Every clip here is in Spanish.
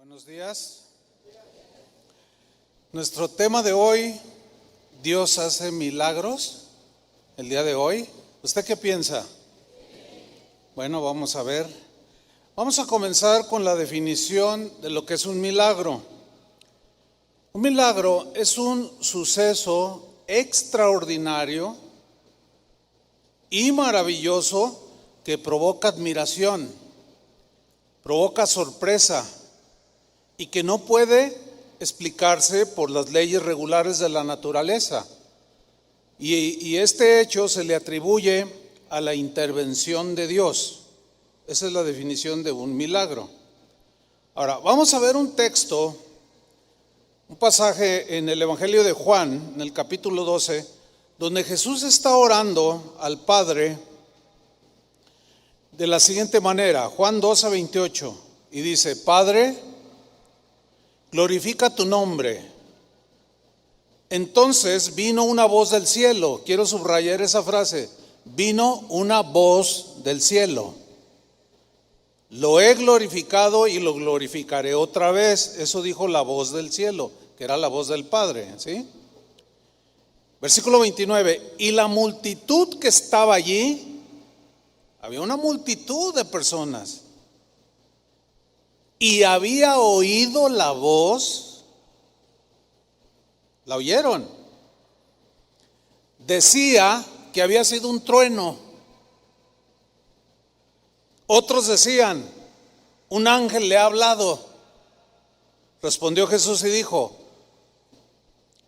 Buenos días. Nuestro tema de hoy, Dios hace milagros. El día de hoy, ¿usted qué piensa? Bueno, vamos a ver. Vamos a comenzar con la definición de lo que es un milagro. Un milagro es un suceso extraordinario y maravilloso que provoca admiración, provoca sorpresa y que no puede explicarse por las leyes regulares de la naturaleza. Y este hecho se le atribuye a la intervención de Dios. Esa es la definición de un milagro. Ahora, vamos a ver un texto, un pasaje en el Evangelio de Juan, en el capítulo 12, donde Jesús está orando al Padre de la siguiente manera. Juan 12:28, y dice: Padre, glorifica tu nombre. Entonces vino una voz del cielo. Quiero subrayar esa frase: vino una voz del cielo. Lo he glorificado y lo glorificaré otra vez. Eso dijo la voz del cielo, que era la voz del Padre, ¿sí? Versículo 29. Y la multitud que estaba allí, había una multitud de personas, y había oído la voz, la oyeron. Decía que había sido un trueno. Otros decían: un ángel le ha hablado. Respondió Jesús y dijo: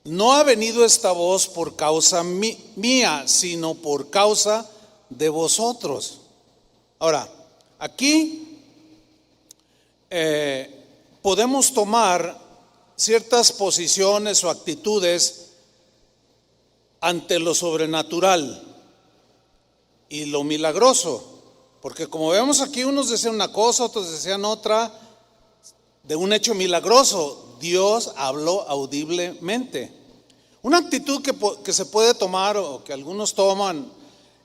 no ha venido esta voz por causa mía, sino por causa de vosotros. Ahora, aquí podemos tomar ciertas posiciones o actitudes ante lo sobrenatural y lo milagroso, porque como vemos aquí, unos decían una cosa, otros decían otra, de un hecho milagroso. Dios habló audiblemente. Una actitud que se puede tomar, o que algunos toman,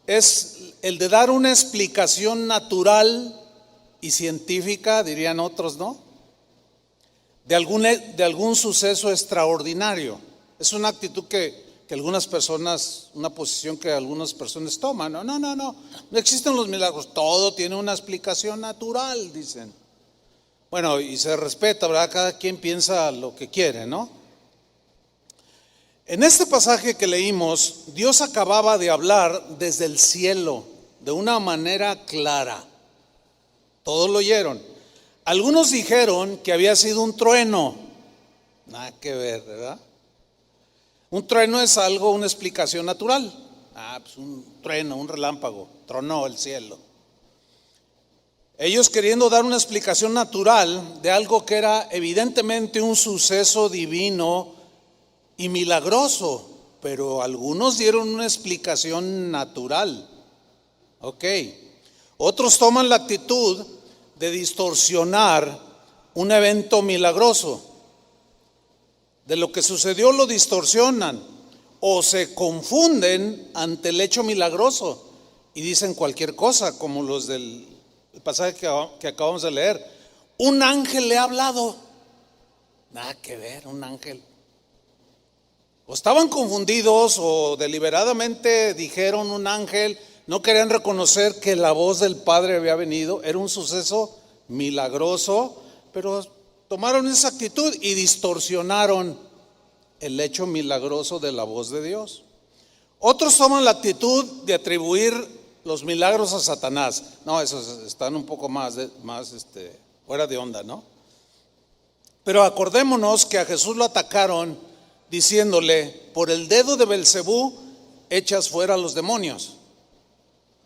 es el de dar una explicación natural y científica, dirían otros, ¿no? De algún suceso extraordinario. Es una actitud que algunas personas, una posición que algunas personas toman. No existen los milagros, todo tiene una explicación natural, dicen. Bueno, y se respeta, ¿verdad? Cada quien piensa lo que quiere, ¿no? En este pasaje que leímos, Dios acababa de hablar desde el cielo de una manera clara. Todos lo oyeron. Algunos dijeron que había sido un trueno. Nada que ver, ¿verdad? Un trueno es algo, una explicación natural. Pues un trueno, un relámpago, tronó el cielo. Ellos queriendo dar una explicación natural de algo que era evidentemente un suceso divino y milagroso, pero algunos dieron una explicación natural. Ok. Otros toman la actitud de distorsionar un evento milagroso. De lo que sucedió lo distorsionan o se confunden ante el hecho milagroso y dicen cualquier cosa, como los del pasaje que acabamos de leer. Un ángel le ha hablado. Nada que ver, un ángel. O estaban confundidos o deliberadamente dijeron un ángel. No querían reconocer que la voz del Padre había venido. Era un suceso milagroso, pero tomaron esa actitud y distorsionaron el hecho milagroso de la voz de Dios. Otros toman la actitud de atribuir los milagros a Satanás. No, esos están un poco más fuera de onda, ¿no? Pero acordémonos que a Jesús lo atacaron diciéndole: por el dedo de Belcebú echas fuera a los demonios,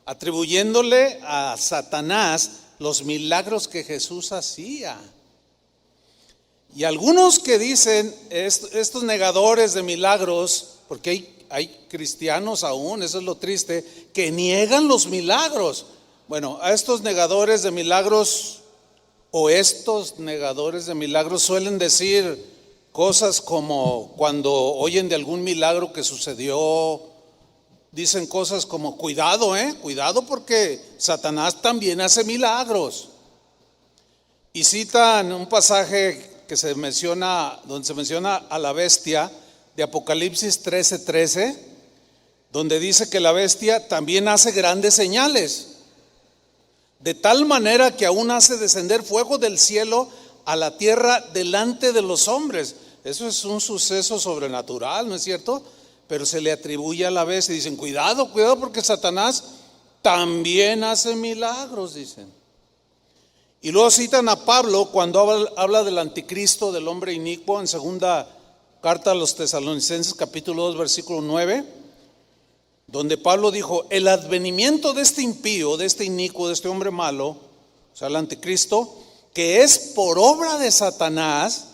atribuyéndole a Satanás los milagros que Jesús hacía. Y algunos que dicen, estos negadores de milagros, porque hay cristianos aún, eso es lo triste, que niegan los milagros. Bueno, a estos negadores de milagros, o estos negadores de milagros suelen decir cosas como, cuando oyen de algún milagro que sucedió, dicen cosas como: cuidado, cuidado, porque Satanás también hace milagros. y citan un pasaje que se menciona, donde se menciona a la bestia de Apocalipsis 13:13, donde dice que la bestia también hace grandes señales, de tal manera que aún hace descender fuego del cielo a la tierra delante de los hombres. Eso es un suceso sobrenatural, ¿no es cierto? Pero se le atribuye a la bestia. Dicen, cuidado, cuidado, porque Satanás también hace milagros, dicen. Y luego citan a Pablo cuando habla del anticristo, del hombre inicuo, en segunda carta a los Tesalonicenses, capítulo 2, versículo 9, donde Pablo dijo, el advenimiento de este impío, de este inicuo, de este hombre malo, o sea, el anticristo, que es por obra de Satanás,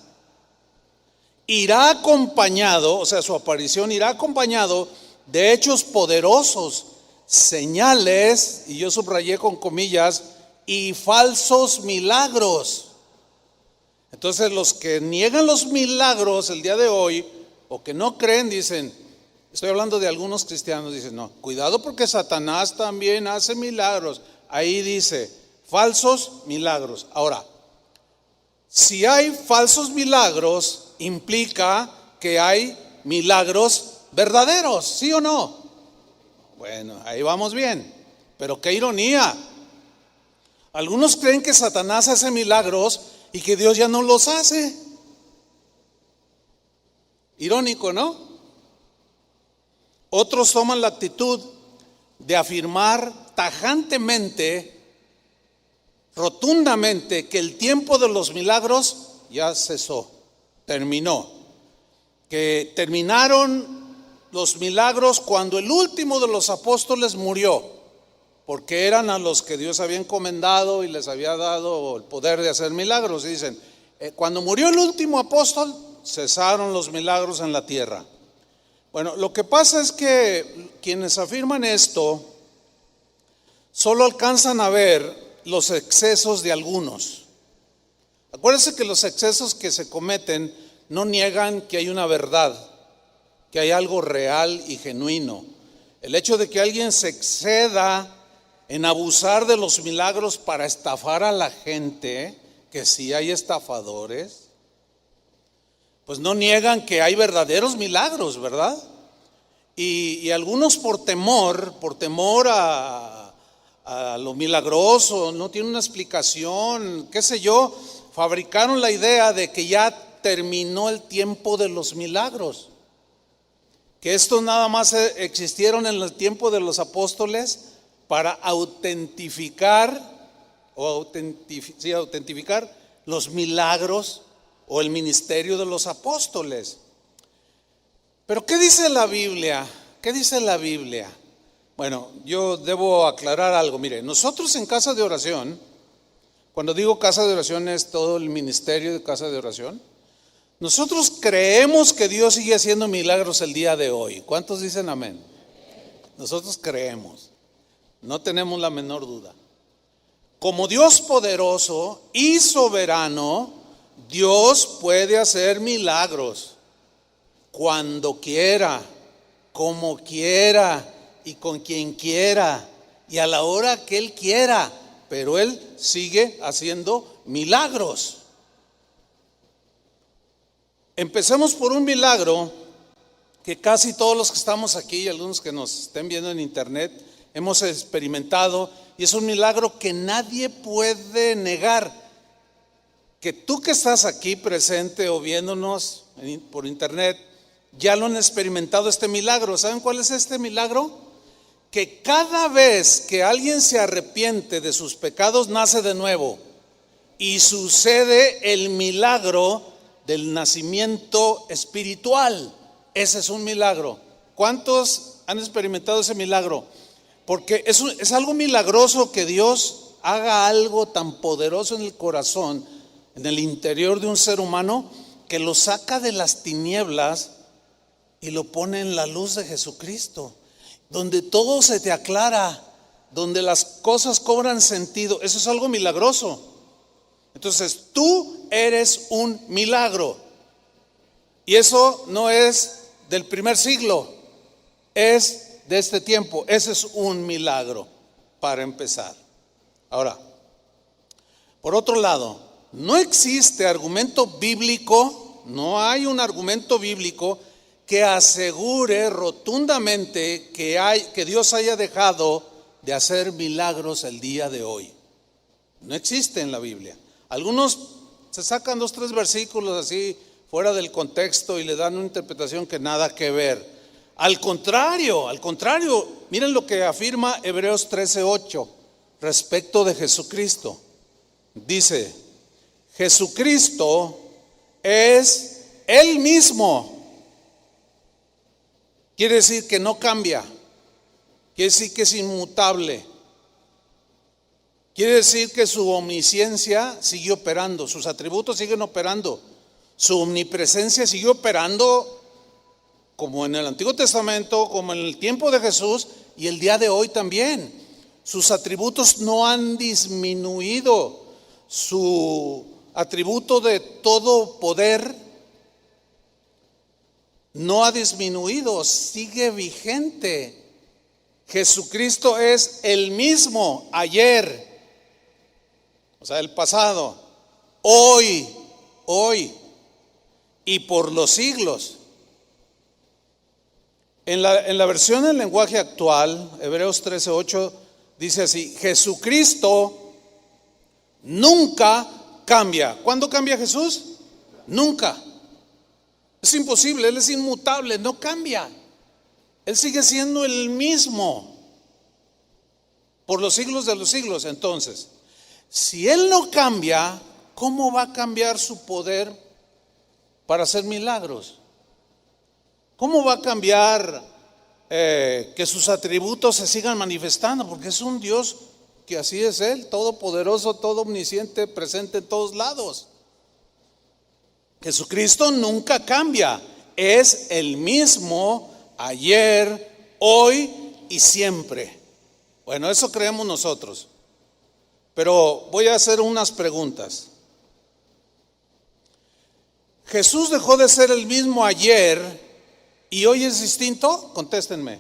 irá acompañado, o sea, su aparición irá acompañado de hechos poderosos, señales, y yo subrayé con comillas, y falsos milagros. Entonces los que niegan los milagros el día de hoy, o que no creen, dicen, estoy hablando de algunos cristianos, dicen, no, cuidado porque Satanás también hace milagros. Ahí dice, falsos milagros. Ahora, si hay falsos milagros, implica que hay milagros verdaderos, ¿sí o no? Bueno, ahí vamos bien, pero qué ironía. Algunos creen que Satanás hace milagros y que Dios ya no los hace. Irónico, ¿no? Otros toman la actitud de afirmar tajantemente, rotundamente, que el tiempo de los milagros ya cesó, terminó. Que terminaron los milagros cuando el último de los apóstoles murió, porque eran a los que Dios había encomendado y les había dado el poder de hacer milagros. Y dicen, cuando murió el último apóstol, cesaron los milagros en la tierra. Bueno, lo que pasa es que quienes afirman esto solo alcanzan a ver los excesos de algunos. Acuérdense que los excesos que se cometen no niegan que hay una verdad, que hay algo real y genuino. El hecho de que alguien se exceda en abusar de los milagros para estafar a la gente, que sí hay estafadores, pues no niegan que hay verdaderos milagros, ¿verdad? Y algunos por temor a lo milagroso, no tiene una explicación, qué sé yo, fabricaron la idea de que ya terminó el tiempo de los milagros, que estos nada más existieron en el tiempo de los apóstoles para autentificar los milagros o el ministerio de los apóstoles. Pero ¿qué dice la Biblia? ¿Qué dice la Biblia? Bueno, yo debo aclarar algo. Mire, nosotros en Casa de Oración, cuando digo Casa de Oración es todo el ministerio de Casa de Oración, nosotros creemos que Dios sigue haciendo milagros el día de hoy. ¿Cuántos dicen amén? Nosotros creemos, no tenemos la menor duda. Como Dios poderoso y soberano, Dios puede hacer milagros cuando quiera, como quiera y con quien quiera y a la hora que Él quiera, pero Él sigue haciendo milagros. Empecemos por un milagro que casi todos los que estamos aquí y algunos que nos estén viendo en internet hemos experimentado, y es un milagro que nadie puede negar. Que tú que estás aquí presente o viéndonos por internet ya lo han experimentado este milagro. ¿Saben cuál es este milagro? Que cada vez que alguien se arrepiente de sus pecados nace de nuevo y sucede el milagro del nacimiento espiritual. Ese es un milagro. ¿Cuántos han experimentado ese milagro? Porque es algo milagroso que Dios haga algo tan poderoso en el corazón, en el interior de un ser humano, que lo saca de las tinieblas y lo pone en la luz de Jesucristo, donde todo se te aclara, donde las cosas cobran sentido. Eso es algo milagroso. Entonces tú eres un milagro, y eso no es del primer siglo, es de este tiempo. Ese es un milagro para empezar. Ahora, por otro lado, no existe argumento bíblico, no hay un argumento bíblico que asegure rotundamente que Dios haya dejado de hacer milagros el día de hoy. No existe en la Biblia. Algunos se sacan 2, 3 versículos así fuera del contexto y le dan una interpretación que nada que ver. Al contrario, miren lo que afirma Hebreos 13:8 respecto de Jesucristo. Dice: Jesucristo es Él mismo. Quiere decir que no cambia, quiere decir que es inmutable, quiere decir que su omnisciencia sigue operando, sus atributos siguen operando, su omnipresencia sigue operando, como en el Antiguo Testamento, como en el tiempo de Jesús y el día de hoy también. Sus atributos no han disminuido, su atributo de todo poder no ha disminuido, sigue vigente. Jesucristo es el mismo ayer, o sea, el pasado, hoy y por los siglos. En la versión en lenguaje actual, Hebreos 13:8 dice así: Jesucristo nunca cambia. ¿Cuándo cambia Jesús? Nunca. Es imposible, Él es inmutable, no cambia. Él sigue siendo el mismo por los siglos de los siglos. Entonces, si Él no cambia, ¿cómo va a cambiar su poder para hacer milagros? ¿Cómo va a cambiar que sus atributos se sigan manifestando? Porque es un Dios que así es Él, todopoderoso, todo omnisciente, presente en todos lados. Jesucristo nunca cambia, es el mismo ayer, hoy y siempre. Bueno, eso creemos nosotros. Pero voy a hacer unas preguntas. ¿Jesús dejó de ser el mismo ayer y hoy es distinto? Contéstenme.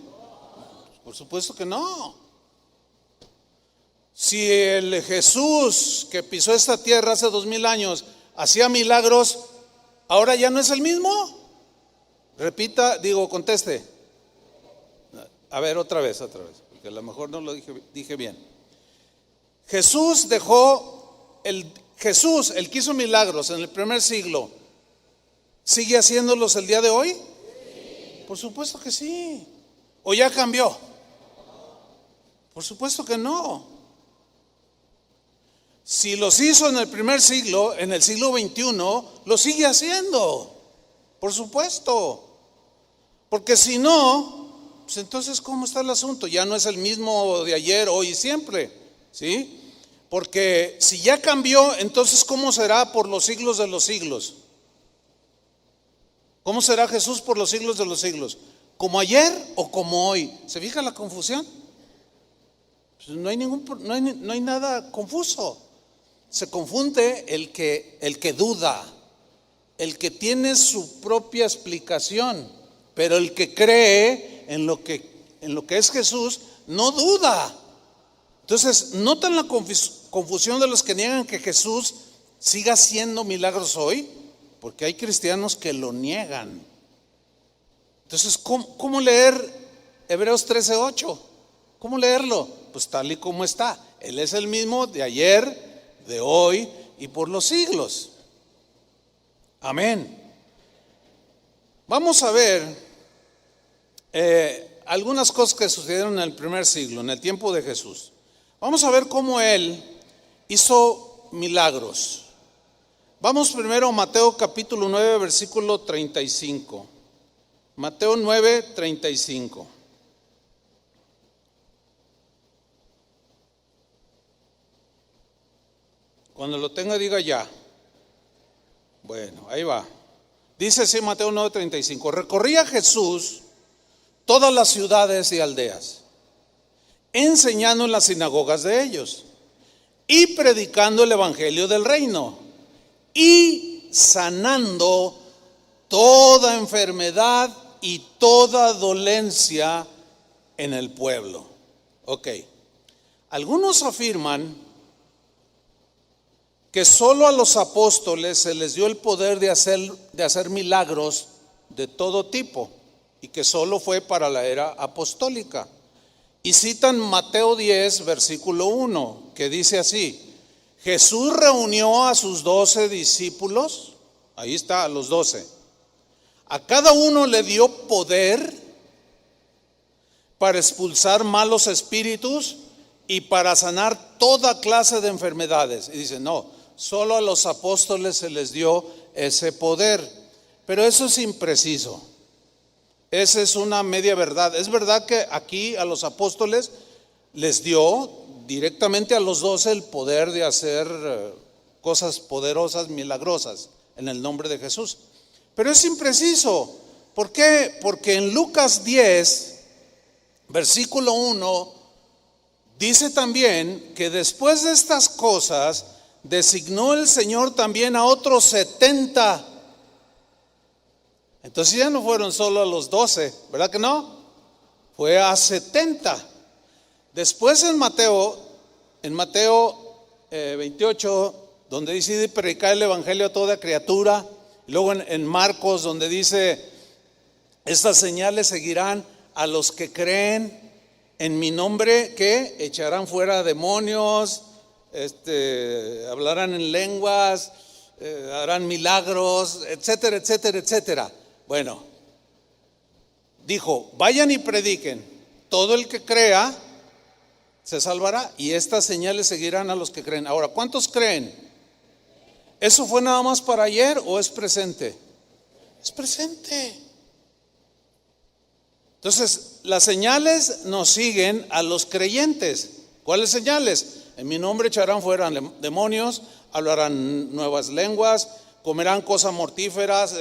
Por supuesto que no. Si el Jesús que pisó esta tierra hace 2000 años hacía milagros, ¿ahora ya no es el mismo? Conteste. A ver, otra vez, porque a lo mejor no lo dije bien. Jesús, el que hizo milagros en el primer siglo, ¿sigue haciéndolos el día de hoy? Por supuesto que sí. ¿O ya cambió? Por supuesto que no. Si los hizo en el primer siglo, en el siglo XXI, lo sigue haciendo. Por supuesto. Porque si no, pues entonces ¿cómo está el asunto? Ya no es el mismo de ayer, hoy y siempre, ¿sí? Porque si ya cambió, entonces ¿cómo será por los siglos de los siglos? ¿Cómo será Jesús por los siglos de los siglos? ¿Como ayer o como hoy? ¿Se fija la confusión? Pues no hay nada confuso. Se confunde el que duda, el que tiene su propia explicación, pero el que cree en lo que es Jesús no duda. Entonces, ¿notan la confusión de los que niegan que Jesús siga haciendo milagros hoy? Porque hay cristianos que lo niegan. Entonces, ¿cómo leer Hebreos 13:8? ¿Cómo leerlo? Pues tal y como está. Él es el mismo de ayer, de hoy y por los siglos. Amén. Vamos a ver algunas cosas que sucedieron en el primer siglo, en el tiempo de Jesús. Vamos a ver cómo Él hizo milagros. Vamos primero a Mateo capítulo 9, versículo 35. Mateo 9, 35. Cuando lo tenga, diga ya. Bueno, ahí va. Dice así Mateo 9:35. Recorría Jesús todas las ciudades y aldeas, enseñando en las sinagogas de ellos y predicando el evangelio del reino y sanando toda enfermedad y toda dolencia en el pueblo. Ok. Algunos afirman que solo a los apóstoles se les dio el poder de hacer milagros de todo tipo y que solo fue para la era apostólica. Y citan Mateo 10, versículo 1, que dice así: Jesús reunió a sus 12 discípulos, ahí está, a los 12. A cada uno le dio poder para expulsar malos espíritus y para sanar toda clase de enfermedades. Y dice, no, solo a los apóstoles se les dio ese poder. Pero eso es impreciso. Esa es una media verdad. Es verdad que aquí a los apóstoles les dio directamente a los 12 el poder de hacer cosas poderosas, milagrosas, en el nombre de Jesús. Pero es impreciso. ¿Por qué? Porque en Lucas 10, versículo 1, dice también que después de estas cosas designó el Señor también a otros 70. Entonces ya no fueron solo a los 12, ¿verdad que no? Fue a 70. Después en Mateo 28, donde dice predicar el evangelio a toda criatura. Y luego en Marcos, donde dice, estas señales seguirán a los que creen en mi nombre, que echarán fuera demonios, hablarán en lenguas, harán milagros, etcétera, etcétera, etcétera. Bueno, dijo, vayan y prediquen, todo el que crea se salvará y estas señales seguirán a los que creen. Ahora, ¿cuántos creen? ¿Eso fue nada más para ayer o es presente? Es presente. Entonces, las señales nos siguen a los creyentes. ¿Cuáles señales? En mi nombre echarán fuera demonios, hablarán nuevas lenguas, comerán cosas mortíferas,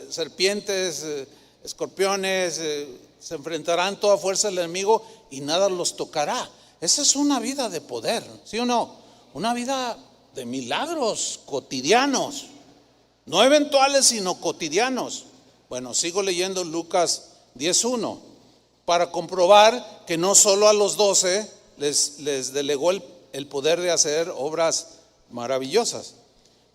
serpientes, escorpiones, se enfrentarán toda fuerza del enemigo y nada los tocará. Esa es una vida de poder, ¿sí o no? Una vida de milagros cotidianos, no eventuales sino cotidianos. Bueno, sigo leyendo Lucas 10:1 para comprobar que no solo a los 12 les delegó el poder de hacer obras maravillosas.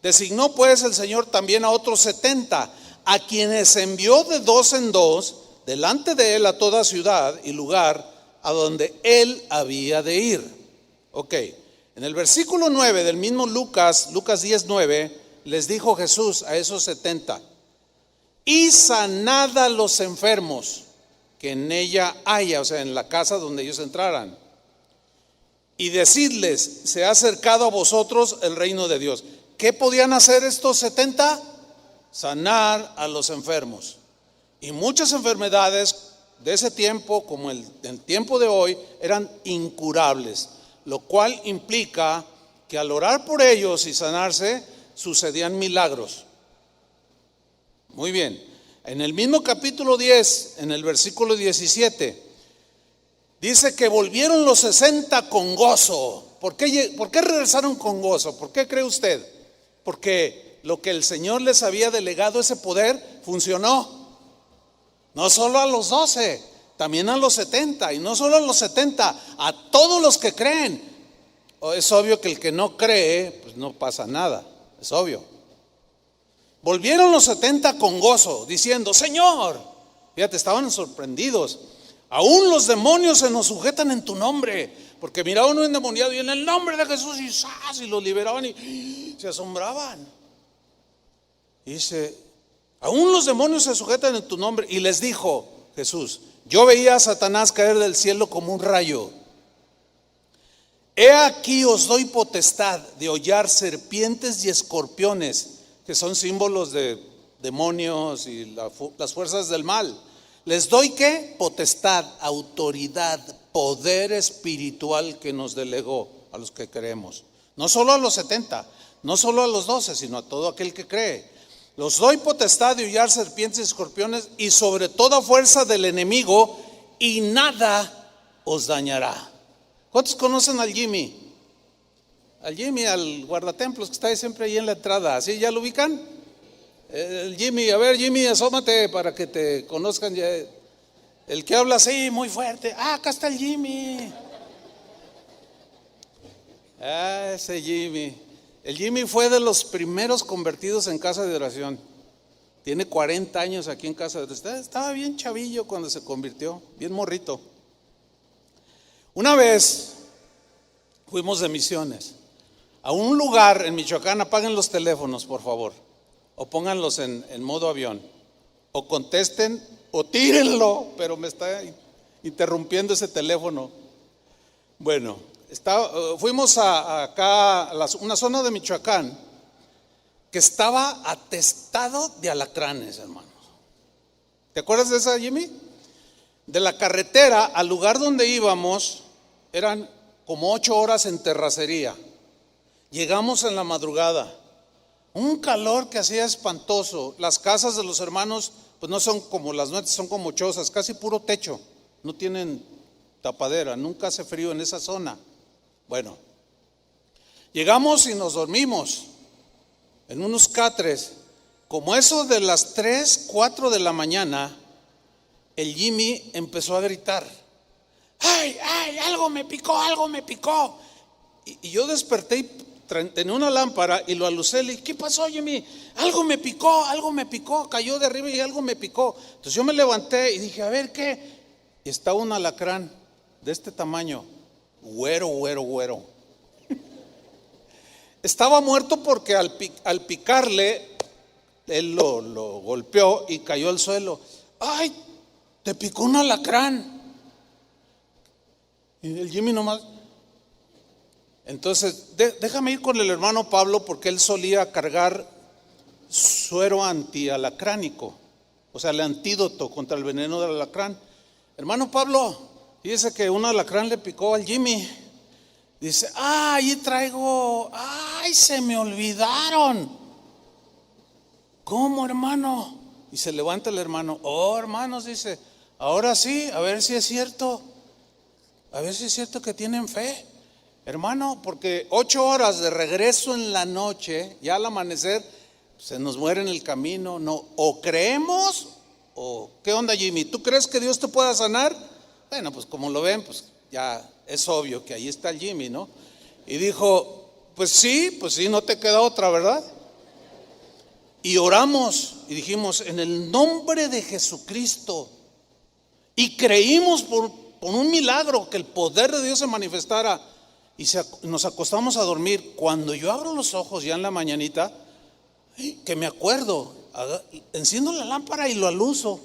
Designó pues el Señor también a otros 70, a quienes envió de 2 en 2 delante de él a toda ciudad y lugar a donde él había de ir. Ok, en el versículo 9 del mismo Lucas 10:9, les dijo Jesús a esos 70, y sanad a los enfermos que en ella haya, o sea, en la casa donde ellos entraran, y decidles, se ha acercado a vosotros el reino de Dios. ¿Qué podían hacer estos 70? Sanar a los enfermos. Y muchas enfermedades de ese tiempo, como el tiempo de hoy, eran incurables, lo cual implica que al orar por ellos y sanarse, sucedían milagros. Muy bien, en el mismo capítulo 10, en el versículo 17, dice que volvieron los 60 con gozo. ¿Por qué regresaron con gozo? ¿Por qué cree usted? Porque lo que el Señor les había delegado, ese poder, funcionó. No solo a los 12, también a los 70. Y no solo a los 70, a todos los que creen. Es obvio que el que no cree, pues no pasa nada. Es obvio. Volvieron los 70 con gozo, diciendo, Señor, fíjate, estaban sorprendidos. Aún los demonios se nos sujetan en tu nombre. Porque miraba uno endemoniado y en el nombre de Jesús y ¡zas! Y lo liberaban y se asombraban. Y dice, aún los demonios se sujetan en tu nombre. Y les dijo Jesús, yo veía a Satanás caer del cielo como un rayo. He aquí os doy potestad de hollar serpientes y escorpiones, que son símbolos de demonios y las fuerzas del mal. Les doy ¿qué? Potestad, autoridad, poder espiritual que nos delegó a los que creemos. No solo a los 70, no solo a los 12, sino a todo aquel que cree. Los doy potestad de hollar serpientes y escorpiones y sobre toda fuerza del enemigo y nada os dañará. ¿Cuántos conocen al Jimmy? Al Jimmy, al guardatemplos que está ahí siempre ahí en la entrada. ¿Sí? ¿Ya lo ubican? El Jimmy, a ver Jimmy, asómate para que te conozcan ya. El que habla así muy fuerte, acá está el Jimmy. Ese Jimmy. El Jimmy fue de los primeros convertidos en casa de oración. Tiene 40 años aquí en casa de oración. Estaba bien chavillo cuando se convirtió, bien morrito. Una vez fuimos de misiones a un lugar en Michoacán. Apaguen los teléfonos, por favor, o pónganlos en modo avión, o contesten o tírenlo, pero me está interrumpiendo ese teléfono. Bueno, fuimos acá a una zona de Michoacán que estaba atestado de alacranes, hermanos. ¿Te acuerdas de esa, Jimmy? De la carretera al lugar donde íbamos eran como 8 horas en terracería. Llegamos en la madrugada, un calor que hacía espantoso. Las casas de los hermanos pues no son como las nuestras, son como chozas, casi puro techo, no tienen tapadera, nunca hace frío en esa zona. Bueno, llegamos y nos dormimos en unos catres. Como eso de las 3, 4 de la mañana, el Jimmy empezó a gritar: ¡ay, ay, algo me picó, algo me picó! Y yo desperté y tenía una lámpara y lo alucé. Le dije: ¿qué pasó, Jimmy? Algo me picó, cayó de arriba y algo me picó. Entonces yo me levanté y dije: a ver, ¿qué? Y estaba un alacrán de este tamaño, güero. Estaba muerto porque al picarle, él lo golpeó y cayó al suelo. ¡Ay, te picó un alacrán! Y el Jimmy nomás. Entonces, déjame ir con el hermano Pablo, porque él solía cargar suero antialacránico, o sea, el antídoto contra el veneno del alacrán. Hermano Pablo, dice que un alacrán le picó al Jimmy. Dice: ahí traigo, se me olvidaron. ¿Cómo, hermano? Y se levanta el hermano. Oh, hermanos, dice, ahora sí, a ver si es cierto. A ver si es cierto que tienen fe, hermano, porque 8 horas de regreso en la noche, ya al amanecer, se nos muere en el camino. No, o creemos, o ¿qué onda, Jimmy? ¿Tú crees que Dios te pueda sanar? Bueno, pues como lo ven, pues ya es obvio que ahí está el Jimmy, ¿no? Y dijo: pues sí, no te queda otra, ¿verdad? Y oramos y dijimos: en el nombre de Jesucristo. Y creímos por un milagro que el poder de Dios se manifestara. Y nos acostamos a dormir. Cuando yo abro los ojos ya en la mañanita, que me acuerdo, enciendo la lámpara y lo aluzo.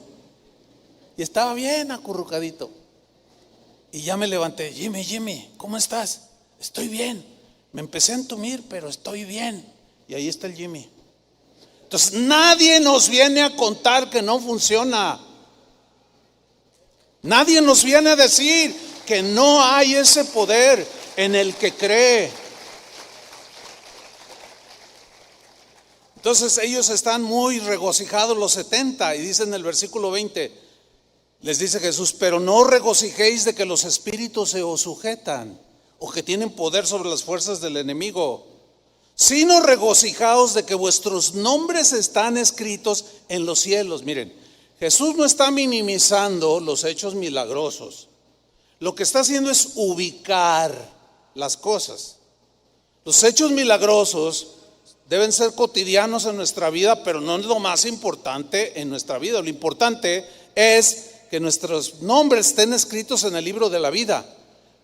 Y estaba bien acurrucadito. Y ya me levanté: Jimmy, ¿cómo estás? Estoy bien. Me empecé a entumir, pero estoy bien. Y ahí está el Jimmy. Entonces nadie nos viene a contar que no funciona. Nadie nos viene a decir que no hay ese poder en el que cree. Entonces ellos están muy regocijados, los 70, y dicen en el versículo 20, les dice Jesús: pero no regocijéis de que los espíritus se os sujetan, o que tienen poder sobre las fuerzas del enemigo, sino regocijaos de que vuestros nombres están escritos en los cielos. Miren, Jesús no está minimizando los hechos milagrosos. Lo que está haciendo es ubicar las cosas. Los hechos milagrosos deben ser cotidianos en nuestra vida, pero no es lo más importante en nuestra vida. Lo importante es que nuestros nombres estén escritos en el libro de la vida,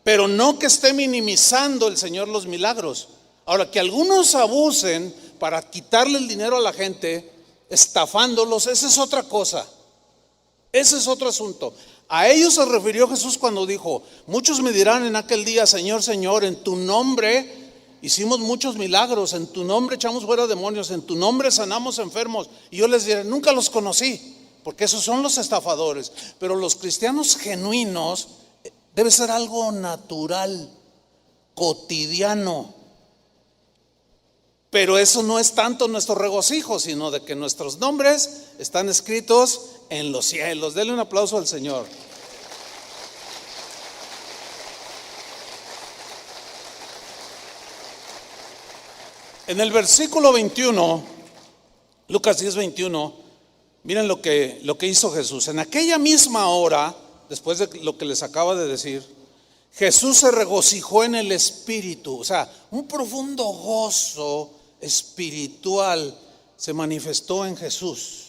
pero no que esté minimizando el Señor los milagros. Ahora, que algunos abusen para quitarle el dinero a la gente, estafándolos, esa es otra cosa. Ese es otro asunto. A ellos se refirió Jesús cuando dijo: muchos me dirán en aquel día: Señor, Señor, en tu nombre hicimos muchos milagros, en tu nombre echamos fuera demonios, en tu nombre sanamos enfermos. Y yo les diré: nunca los conocí, porque esos son los estafadores. Pero los cristianos genuinos debe ser algo natural, cotidiano. Pero eso no es tanto nuestro regocijo, sino de que nuestros nombres están escritos en los cielos. Denle un aplauso al Señor. En el versículo 21, Lucas 10:21, miren lo que hizo Jesús. En aquella misma hora, después de lo que les acaba de decir, Jesús se regocijó en el Espíritu, o sea, un profundo gozo espiritual se manifestó en Jesús.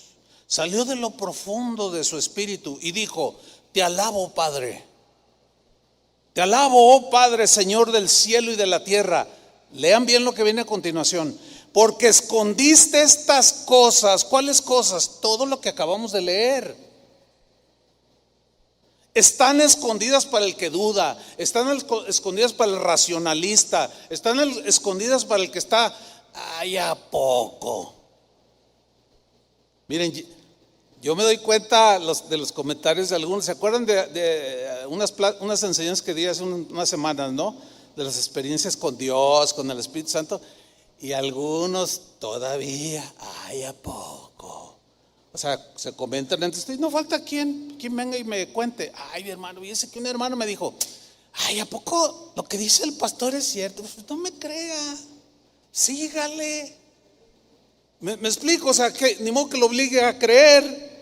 Salió de lo profundo de su espíritu y dijo: te alabo, Padre. Te alabo, oh Padre, Señor del cielo y de la tierra. Lean bien lo que viene a continuación. Porque escondiste estas cosas. ¿Cuáles cosas? Todo lo que acabamos de leer. Están escondidas para el que duda, están escondidas para el racionalista, están escondidas para el que está, ay, ¿a poco? Miren, yo me doy cuenta de los comentarios de algunos. ¿Se acuerdan de unas enseñanzas que di hace unas semanas, no? De las experiencias con Dios, con el Espíritu Santo. Y algunos todavía, ay, ¿a poco? O sea, se comentan entre ustedes. No falta quien venga y me cuente. Ay, mi hermano, fíjese que un hermano me dijo: ay, ¿a poco lo que dice el pastor es cierto? Pues no me crea, sígale. ¿Me explico? O sea, que ni modo que lo obligue a creer.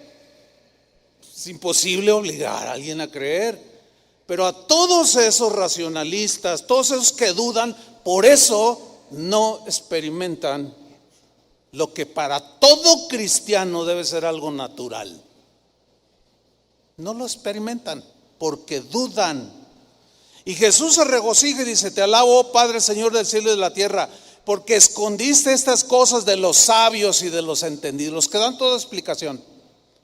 Es imposible obligar a alguien a creer. Pero a todos esos racionalistas, todos esos que dudan, por eso no experimentan lo que para todo cristiano debe ser algo natural. No lo experimentan porque dudan. Y Jesús se regocija y dice: te alabo, oh Padre, Señor del cielo y de la tierra, porque escondiste estas cosas de los sabios y de los entendidos, los que dan toda explicación,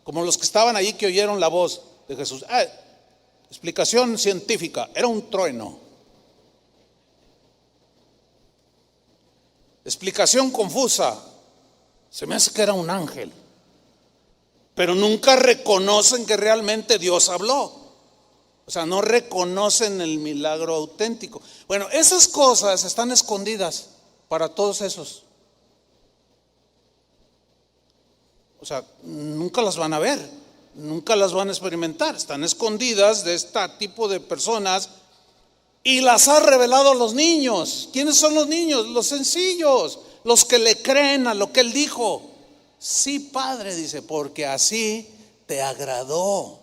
como los que estaban allí que oyeron la voz de Jesús. Explicación científica: era un trueno. Explicación confusa: se me hace que era un ángel. Pero nunca reconocen que realmente Dios habló. O sea, no reconocen el milagro auténtico. Bueno, esas cosas están escondidas para todos esos. O sea, nunca las van a ver, nunca las van a experimentar. Están escondidas de este tipo de personas y las ha revelado a los niños. ¿Quiénes son los niños? Los sencillos, los que le creen a lo que él dijo. Sí, Padre, dice, porque así te agradó.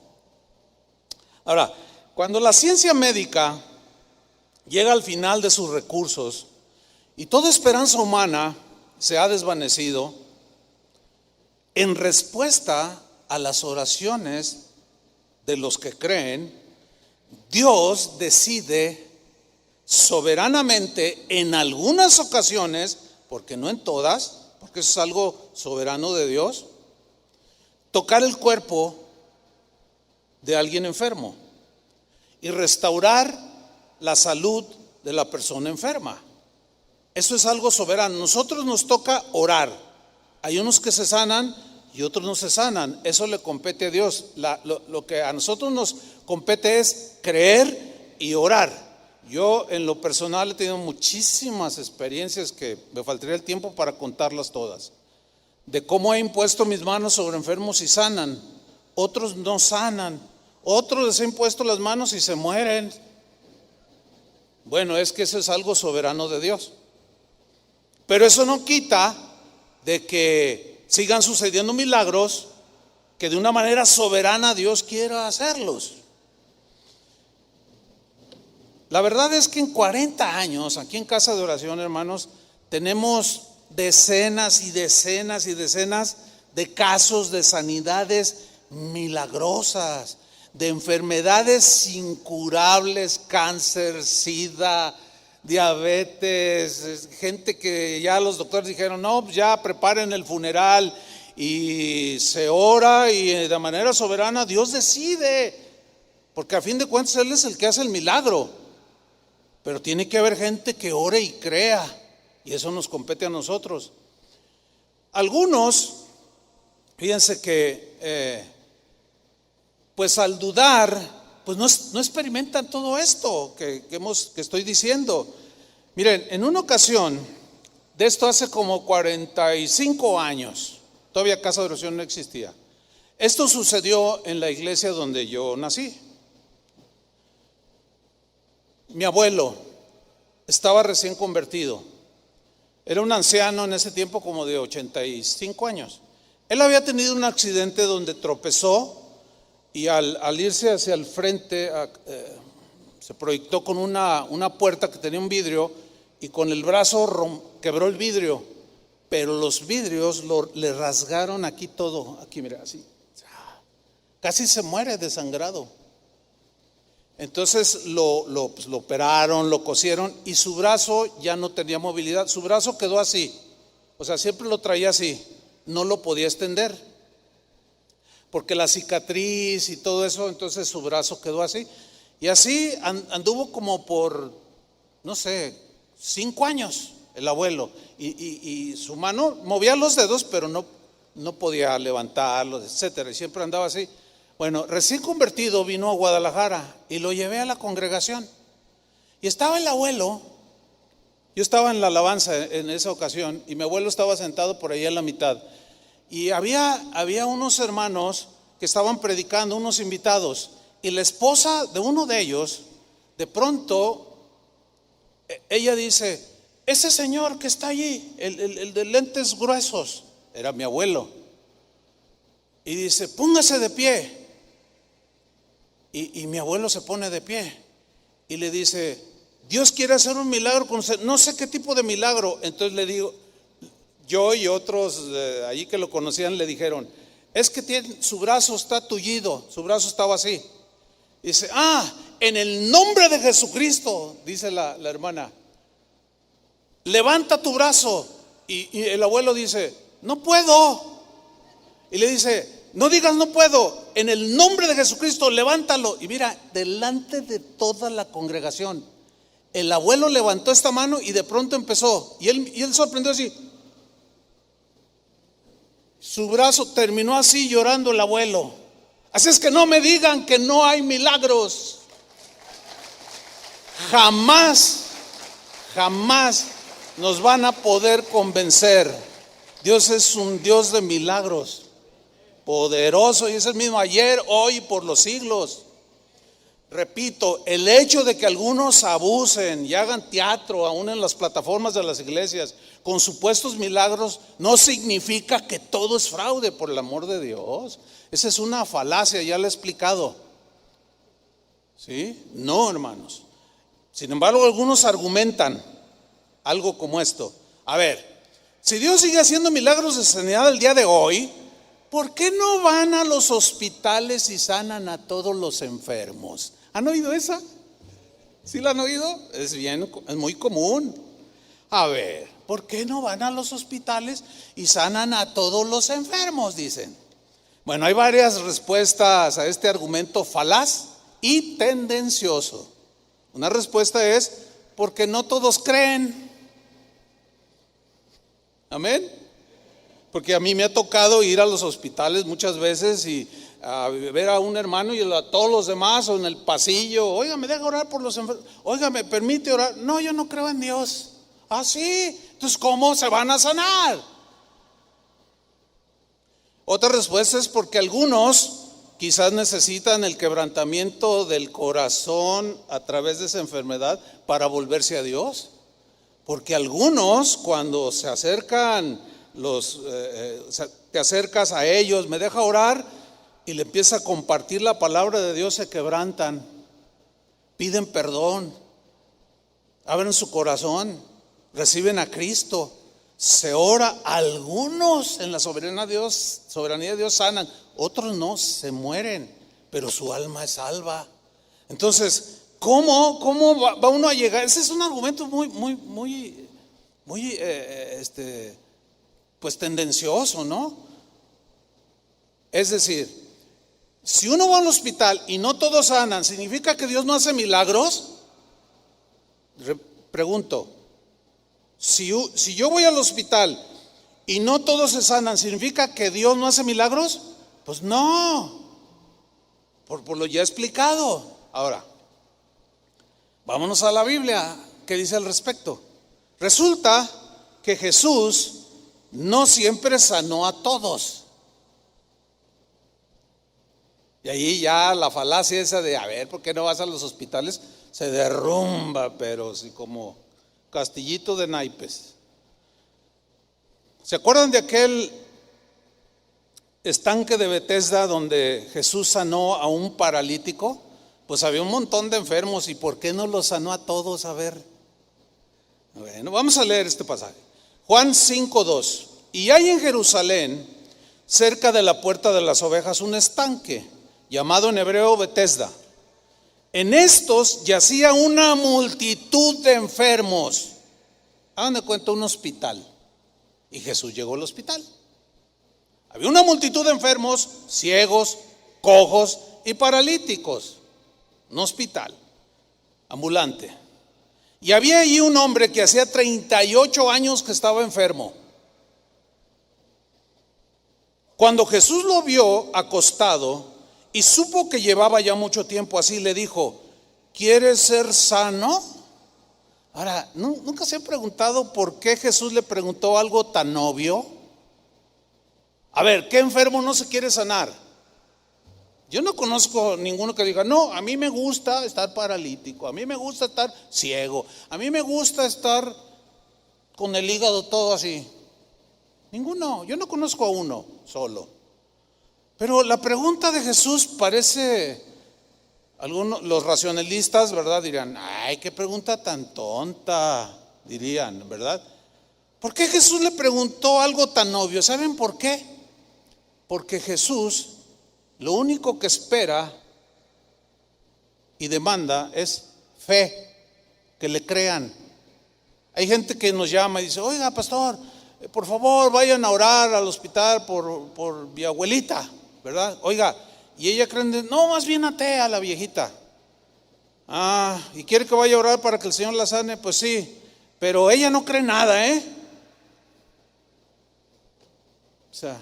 Ahora, cuando la ciencia médica llega al final de sus recursos y toda esperanza humana se ha desvanecido, en respuesta a las oraciones de los que creen, Dios decide soberanamente en algunas ocasiones, porque no en todas, porque eso es algo soberano de Dios, tocar el cuerpo de alguien enfermo y restaurar la salud de la persona enferma. Eso es algo soberano. Nosotros nos toca orar. Hay unos que se sanan y otros no se sanan. Eso le compete a Dios. Lo que a nosotros nos compete es creer y orar. Yo en lo personal he tenido muchísimas experiencias que me faltaría el tiempo para contarlas todas, de cómo he impuesto mis manos sobre enfermos y sanan, otros no sanan, otros les he impuesto las manos y se mueren. Bueno, es que eso es algo soberano de Dios, pero eso no quita de que sigan sucediendo milagros que de una manera soberana Dios quiera hacerlos. La verdad es que en 40 años, aquí en Casa de Oración, hermanos, tenemos decenas y decenas y decenas de casos de sanidades milagrosas, de enfermedades incurables, cáncer, sida, diabetes, gente que ya los doctores dijeron: no, ya preparen el funeral, y se ora y de manera soberana Dios decide, porque a fin de cuentas Él es el que hace el milagro. Pero tiene que haber gente que ore y crea, y eso nos compete a nosotros. Algunos, fíjense que pues al dudar, pues no experimentan todo esto que estoy diciendo. Miren, en una ocasión, de esto hace como 45 años, todavía Casa de Oración no existía. Esto sucedió en la iglesia donde yo nací. Mi abuelo estaba recién convertido. Era un anciano en ese tiempo, como de 85 años. Él había tenido un accidente donde tropezó y al irse hacia el frente, Se proyectó con una puerta que tenía un vidrio y con el brazo quebró el vidrio, pero los vidrios le rasgaron aquí todo, aquí mira, así. Casi se muere desangrado. Entonces pues lo operaron, lo cosieron y su brazo ya no tenía movilidad. Su brazo quedó así, o sea, siempre lo traía así, no lo podía extender porque la cicatriz y todo eso, entonces su brazo quedó así. Y así anduvo como por, no sé, 5 años el abuelo. Y su mano movía los dedos, pero no podía levantarlos, etcétera. Y siempre andaba así. Bueno, recién convertido vino a Guadalajara y lo llevé a la congregación. Y estaba el abuelo, yo estaba en la alabanza en esa ocasión, y mi abuelo estaba sentado por ahí en la mitad. Y había unos hermanos que estaban predicando, unos invitados, y la esposa de uno de ellos, de pronto, ella dice: ese señor que está allí, el de lentes gruesos, era mi abuelo. Y dice: póngase de pie. Y mi abuelo se pone de pie y le dice: Dios quiere hacer un milagro con usted. No sé qué tipo de milagro. Entonces le digo, yo y otros allí que lo conocían le dijeron: es que su brazo está tullido, su brazo estaba así. Dice: en el nombre de Jesucristo, dice la hermana, levanta tu brazo. Y el abuelo dice: no puedo. Y le dice: no digas no puedo, en el nombre de Jesucristo levántalo. Y mira, delante de toda la congregación, el abuelo levantó esta mano y de pronto empezó, y él sorprendió así. Su brazo terminó así, llorando el abuelo. Así es que no me digan que no hay milagros. Jamás nos van a poder convencer. Dios es un Dios de milagros, poderoso, y es el mismo ayer, hoy y por los siglos. Repito, el hecho de que algunos abusen y hagan teatro aún en las plataformas de las iglesias con supuestos milagros no significa que todo es fraude, por el amor de Dios. Esa es una falacia, ya la he explicado. ¿Sí? No, hermanos. Sin embargo, algunos argumentan algo como esto: a ver, si Dios sigue haciendo milagros de sanidad el día de hoy, ¿por qué no van a los hospitales y sanan a todos los enfermos? ¿Han oído esa? ¿Sí la han oído? Es muy común. A ver, ¿por qué no van a los hospitales y sanan a todos los enfermos? Dicen. Bueno, hay varias respuestas a este argumento falaz y tendencioso. Una respuesta es: porque no todos creen. Amén. Porque a mí me ha tocado ir a los hospitales muchas veces y a ver a un hermano y a todos los demás, o en el pasillo: oiga, ¿me deja orar por los enfermos? Oiga, ¿me permite orar? No, yo no creo en Dios. ¿Ah, sí? Entonces, ¿cómo se van a sanar? Otra respuesta es porque algunos quizás necesitan el quebrantamiento del corazón a través de esa enfermedad para volverse a Dios. Porque algunos, cuando se acercan, te acercas a ellos: me deja orar, y le empieza a compartir la palabra de Dios, se quebrantan, piden perdón, abren su corazón, reciben a Cristo, se ora. Algunos en la soberanía de Dios sanan, otros no, se mueren, pero su alma es salva. Entonces, ¿cómo va uno a llegar? Ese es un argumento muy pues tendencioso, ¿no? Es decir, si uno va al hospital y no todos sanan, ¿significa que Dios no hace milagros? Pregunto, si yo voy al hospital y no todos se sanan, ¿significa que Dios no hace milagros? Pues no, por lo ya explicado. Ahora, vámonos a la Biblia. ¿Qué dice al respecto? Resulta que Jesús no siempre sanó a todos. Y ahí ya la falacia esa de: a ver, ¿por qué no vas a los hospitales? Se derrumba, pero sí, como castillito de naipes. ¿Se acuerdan de aquel estanque de Betesda donde Jesús sanó a un paralítico? Pues había un montón de enfermos, ¿y por qué no los sanó a todos? A ver. Bueno, vamos a leer este pasaje. Juan 5:2. Y hay en Jerusalén, cerca de la puerta de las ovejas, un estanque, llamado en hebreo Betesda. En estos yacía una multitud de enfermos. Hagan de cuenta un hospital. Y Jesús llegó al hospital. Había una multitud de enfermos, ciegos, cojos y paralíticos. Un hospital ambulante. Y había allí un hombre que hacía 38 años que estaba enfermo. Cuando Jesús lo vio acostado y supo que llevaba ya mucho tiempo así, le dijo: ¿quieres ser sano? Ahora, ¿nunca se han preguntado por qué Jesús le preguntó algo tan obvio? A ver, ¿qué enfermo no se quiere sanar? Yo no conozco ninguno que diga: no, a mí me gusta estar paralítico, a mí me gusta estar ciego, a mí me gusta estar con el hígado todo así. Ninguno, yo no conozco a uno solo. Pero la pregunta de Jesús parece, algunos, los racionalistas, ¿verdad? Dirían: ay, qué pregunta tan tonta, dirían, ¿verdad? ¿Por qué Jesús le preguntó algo tan obvio? ¿Saben por qué? Porque Jesús lo único que espera y demanda es fe, que le crean. Hay gente que nos llama y dice: oiga, pastor, por favor vayan a orar al hospital por mi abuelita, ¿verdad? Oiga, y ella cree, no, más bien atea a la viejita. ¿Y quiere que vaya a orar para que el Señor la sane? Pues sí, pero ella no cree nada, O sea,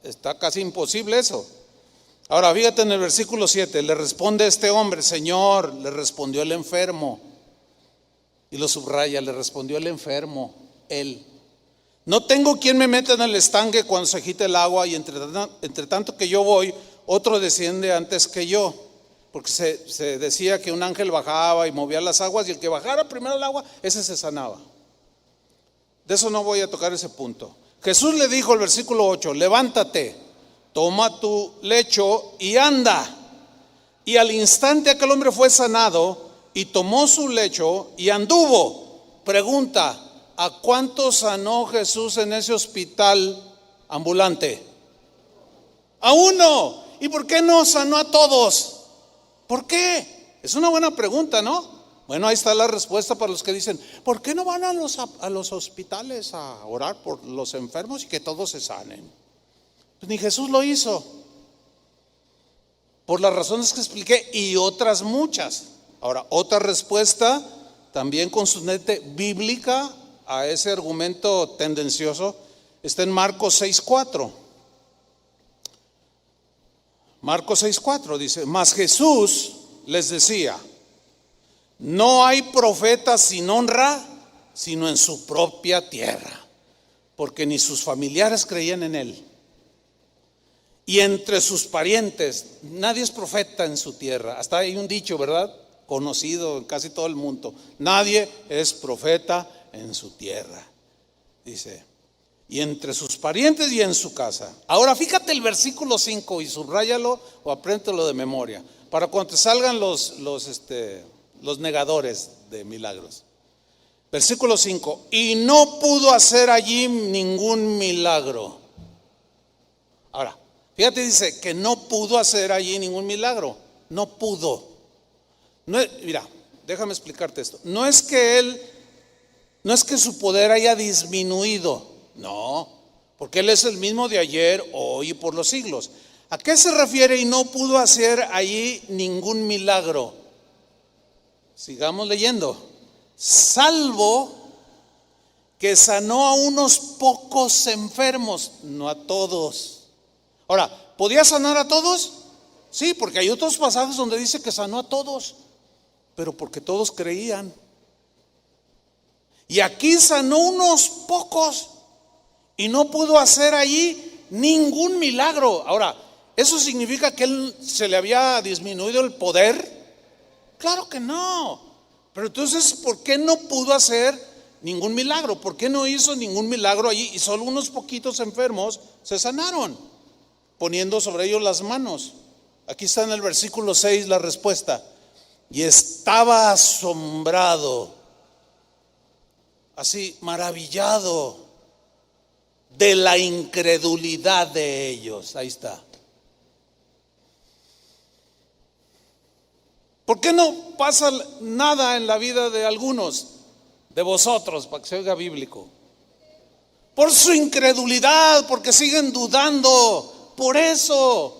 está casi imposible eso. Ahora, fíjate en el versículo 7, le responde este hombre: Señor, le respondió el enfermo. Y lo subraya, le respondió el enfermo, él: no tengo quien me meta en el estanque cuando se agite el agua, y entre tanto que yo voy, otro desciende antes que yo. Porque se decía que un ángel bajaba y movía las aguas, y el que bajara primero el agua, ese se sanaba. De eso no voy a tocar ese punto. Jesús le dijo, el versículo 8: levántate, toma tu lecho y anda. Y al instante aquel hombre fue sanado y tomó su lecho y anduvo. Pregunta: ¿a cuántos sanó Jesús en ese hospital ambulante? A uno. ¿Y por qué no sanó a todos? ¿Por qué? Es una buena pregunta, ¿no? Bueno, ahí está la respuesta para los que dicen: ¿por qué no van a los hospitales a orar por los enfermos y que todos se sanen? Pues ni Jesús lo hizo, por las razones que expliqué y otras muchas. Ahora, otra respuesta también consonante bíblica a ese argumento tendencioso está en Marcos 6:4. Marcos 6:4 dice: mas Jesús les decía: no hay profeta sin honra sino en su propia tierra, porque ni sus familiares creían en él, y entre sus parientes nadie es profeta en su tierra. Hasta hay un dicho, ¿verdad?, conocido en casi todo el mundo: nadie es profeta en su tierra. Dice: y entre sus parientes y en su casa. Ahora fíjate el versículo 5 y subráyalo o apréndelo de memoria para cuando te salgan los negadores de milagros. Versículo 5: y no pudo hacer allí ningún milagro. Ahora, fíjate, dice que no pudo hacer allí ningún milagro. No pudo. No, mira, déjame explicarte esto. No es que su poder haya disminuido. No, porque Él es el mismo de ayer, hoy y por los siglos. ¿A qué se refiere y no pudo hacer allí ningún milagro? Sigamos leyendo. Salvo que sanó a unos pocos enfermos, no a todos. Ahora, ¿podía sanar a todos? Sí, porque hay otros pasajes donde dice que sanó a todos, pero porque todos creían. Y aquí sanó unos pocos y no pudo hacer allí ningún milagro. Ahora, ¿eso significa que él se le había disminuido el poder? Claro que no. Pero entonces, ¿por qué no pudo hacer ningún milagro? ¿Por qué no hizo ningún milagro allí y solo unos poquitos enfermos se sanaron, poniendo sobre ellos las manos? Aquí está en el versículo 6 la respuesta. Y estaba asombrado, así maravillado de la incredulidad de ellos. Ahí está. ¿Por qué no pasa nada en la vida de algunos de vosotros, para que se oiga bíblico? Por su incredulidad, porque siguen dudando, por eso.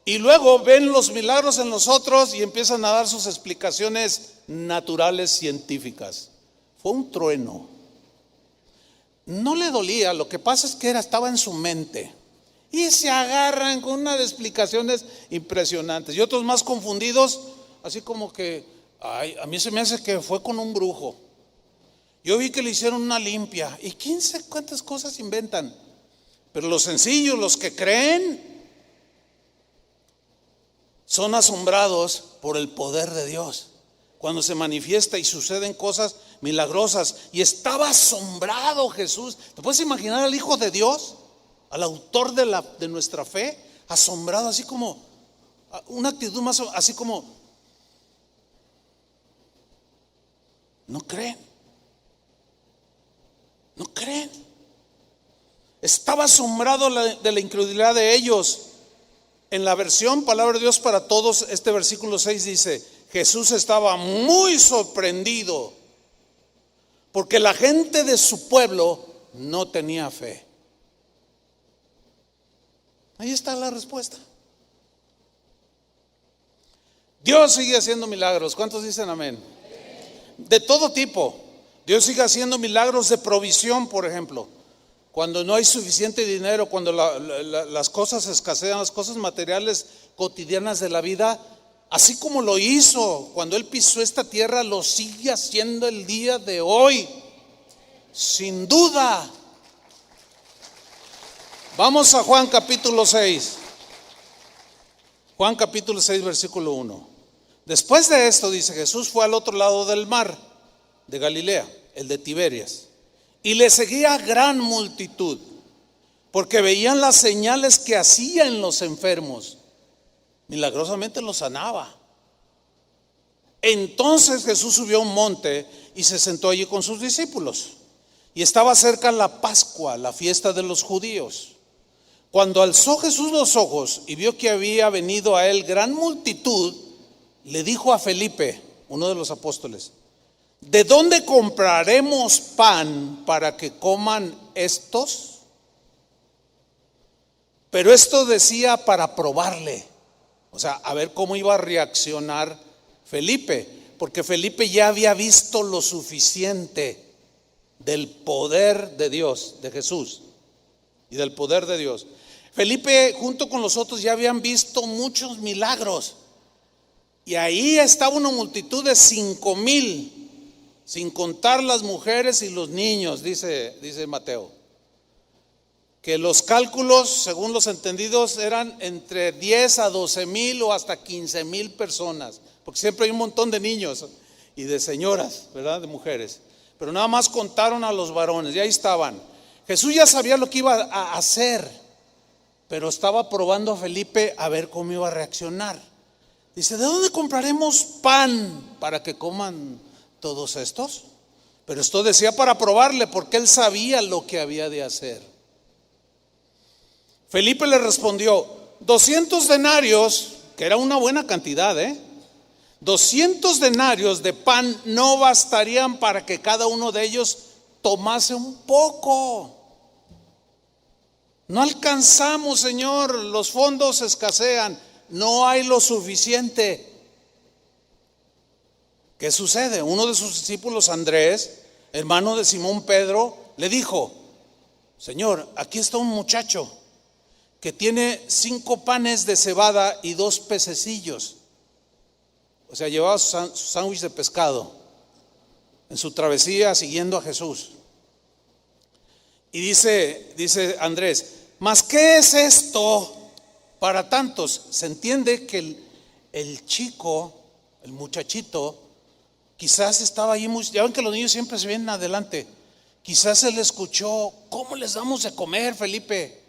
Y luego ven los milagros en los otros y empiezan a dar sus explicaciones naturales, científicas. Fue un trueno. No le dolía, lo que pasa es que estaba en su mente. Y se agarran con unas explicaciones impresionantes. Y otros más confundidos, así como que, ay, a mí se me hace que fue con un brujo. Yo vi que le hicieron una limpia. Y quién sabe cuántas cosas inventan. Pero los sencillos, los que creen, son asombrados por el poder de Dios. Cuando se manifiesta y suceden cosas milagrosas. Y estaba asombrado Jesús. ¿Te puedes imaginar al Hijo de Dios? Al autor de nuestra fe. Asombrado, así como, una actitud más, así como, no creen. No creen. Estaba asombrado de la incredulidad de ellos. En la versión Palabra de Dios para Todos, este versículo 6 dice: Jesús estaba muy sorprendido porque la gente de su pueblo no tenía fe. Ahí está la respuesta. Dios sigue haciendo milagros. ¿Cuántos dicen amén? De todo tipo. Dios sigue haciendo milagros de provisión, por ejemplo. Cuando no hay suficiente dinero, cuando las cosas escasean, las cosas materiales cotidianas de la vida, así como lo hizo cuando Él pisó esta tierra, lo sigue haciendo el día de hoy, sin duda. Vamos a Juan capítulo 6. Juan capítulo 6, versículo 1. Después de esto, dice, Jesús fue al otro lado del mar de Galilea, el de Tiberias. Y le seguía gran multitud, porque veían las señales que hacía en los enfermos. Milagrosamente los sanaba. Entonces Jesús subió a un monte y se sentó allí con sus discípulos. Y estaba cerca la Pascua, la fiesta de los judíos. Cuando alzó Jesús los ojos y vio que había venido a él gran multitud, le dijo a Felipe, uno de los apóstoles: ¿de dónde compraremos pan para que coman estos? Pero esto decía para probarle, o sea, a ver cómo iba a reaccionar Felipe, porque Felipe ya había visto lo suficiente del poder de Dios, de Jesús y del poder de Dios. Felipe junto con los otros ya habían visto muchos milagros, y ahí estaba una multitud de 5,000. Sin contar las mujeres y los niños, dice Mateo. Que los cálculos, según los entendidos, eran entre 10 a 12,000 o hasta 15,000 personas. Porque siempre hay un montón de niños y de señoras, ¿verdad? De mujeres. Pero nada más contaron a los varones y ahí estaban. Jesús ya sabía lo que iba a hacer, pero estaba probando a Felipe a ver cómo iba a reaccionar. Dice: ¿de dónde compraremos pan para que coman todos estos? Pero esto decía para probarle, porque él sabía lo que había de hacer. Felipe le respondió: 200 denarios, que era una buena cantidad, 200 denarios de pan no bastarían para que cada uno de ellos tomase un poco. No alcanzamos, Señor, los fondos escasean, no hay lo suficiente. ¿Qué sucede? Uno de sus discípulos, Andrés, hermano de Simón Pedro, le dijo: Señor, aquí está un muchacho que tiene 5 panes de cebada y 2 pececillos. O sea, llevaba su sándwich de pescado en su travesía siguiendo a Jesús. Y dice Andrés: ¿mas qué es esto para tantos? Se entiende que el chico, el muchachito, quizás estaba ahí ya ven que los niños siempre se vienen adelante. Quizás él escuchó: ¿cómo les damos de comer, Felipe?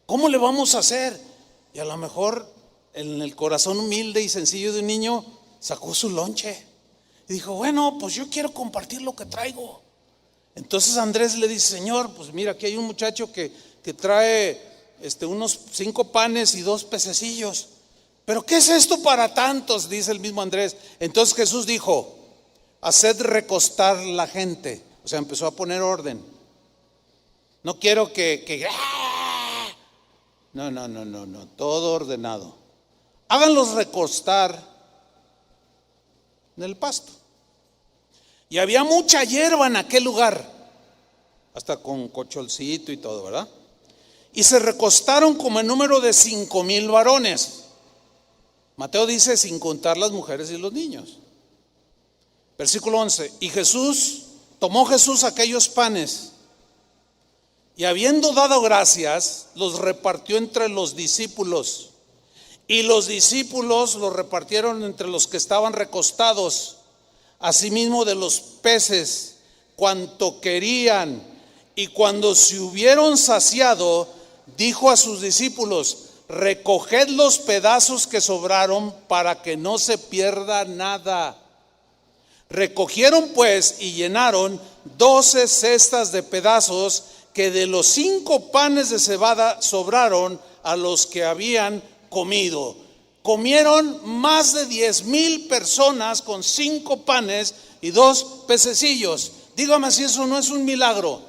¿Cómo le vamos a hacer? Y a lo mejor en el corazón humilde y sencillo de un niño, sacó su lonche y dijo, bueno, pues yo quiero compartir lo que traigo. Entonces Andrés le dice, Señor, pues mira, aquí hay un muchacho que trae unos 5 panes y 2 pececillos. ¿Pero qué es esto para tantos?, dice el mismo Andrés. Entonces Jesús dijo, haced recostar la gente. O sea, empezó a poner orden. No quiero que no, todo ordenado. Háganlos recostar en el pasto. Y había mucha hierba en aquel lugar, hasta con cocholcito y todo, ¿verdad? Y se recostaron como en número de 5,000 varones. Mateo dice sin contar las mujeres y los niños. Versículo 11. Y tomó Jesús aquellos panes y habiendo dado gracias, los repartió entre los discípulos. Y los discípulos los repartieron entre los que estaban recostados, asimismo de los peces, cuanto querían. Y cuando se hubieron saciado, dijo a sus discípulos, recoged los pedazos que sobraron para que no se pierda nada. Recogieron pues y llenaron 12 cestas de pedazos que de los 5 panes de cebada sobraron a los que habían comido. Comieron más de 10,000 personas con 5 panes y 2 pececillos. Dígame si eso no es un milagro.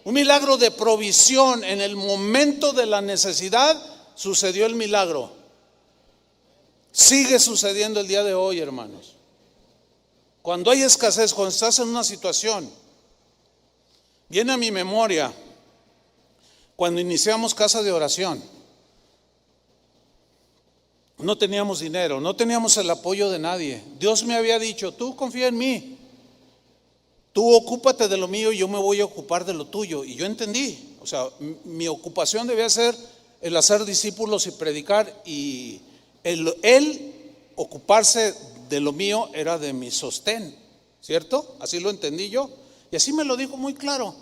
Un milagro de provisión. En el momento de la necesidad sucedió el milagro. Sigue sucediendo el día de hoy, hermanos. Cuando hay escasez, cuando estás en una situación, viene a mi memoria cuando iniciamos casa de oración. No teníamos dinero, no teníamos el apoyo de nadie. Dios me había dicho, tú confía en mí, tú ocúpate de lo mío y yo me voy a ocupar de lo tuyo. Y yo entendí, o sea, mi ocupación debía ser el hacer discípulos y predicar, y él ocuparse de lo mío era de mi sostén, ¿cierto? Así lo entendí yo, y así me lo dijo muy claro.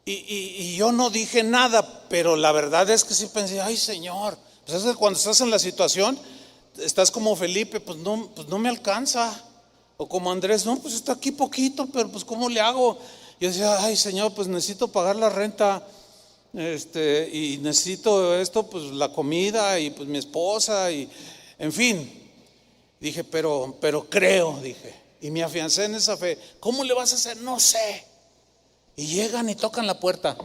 Y yo no dije nada, pero la verdad es que sí pensé, ay Señor, pues es que cuando estás en la situación, estás como Felipe, pues no me alcanza, o como Andrés, no, pues está aquí poquito, pero pues ¿cómo le hago? Yo decía, ay Señor, pues necesito pagar la renta, y necesito esto, pues la comida, y pues mi esposa, y en fin. Dije, pero creo, dije, y me afiancé en esa fe. ¿Cómo le vas a hacer? No sé. Y llegan y tocan la puerta.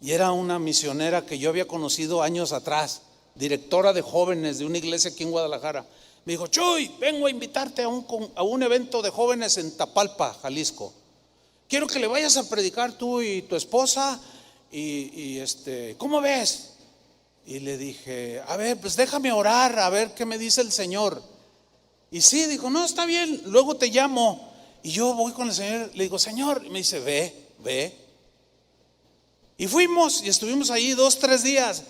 Y era una misionera que yo había conocido años atrás, directora de jóvenes de una iglesia aquí en Guadalajara. Me dijo, Chuy, vengo a invitarte a un evento de jóvenes en Tapalpa, Jalisco. Quiero que le vayas a predicar tú y tu esposa. Y ¿cómo ves? Y le dije, a ver, pues déjame orar, a ver qué me dice el Señor. Y sí, dijo, no, está bien, luego te llamo. Y yo voy con el Señor, le digo, Señor, y me dice, ve. Y fuimos y estuvimos ahí 2-3 días.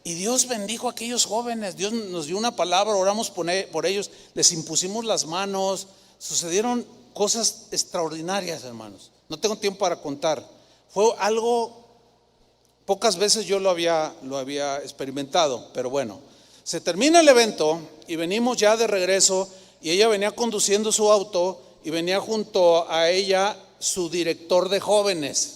Y Dios bendijo a aquellos jóvenes. Dios nos dio una palabra, oramos por ellos, les impusimos las manos. Sucedieron cosas extraordinarias, hermanos. No tengo tiempo para contar. Fue algo, pocas veces yo lo había experimentado, pero bueno. Se termina el evento y venimos ya de regreso, y ella venía conduciendo su auto y venía junto a ella su director de jóvenes.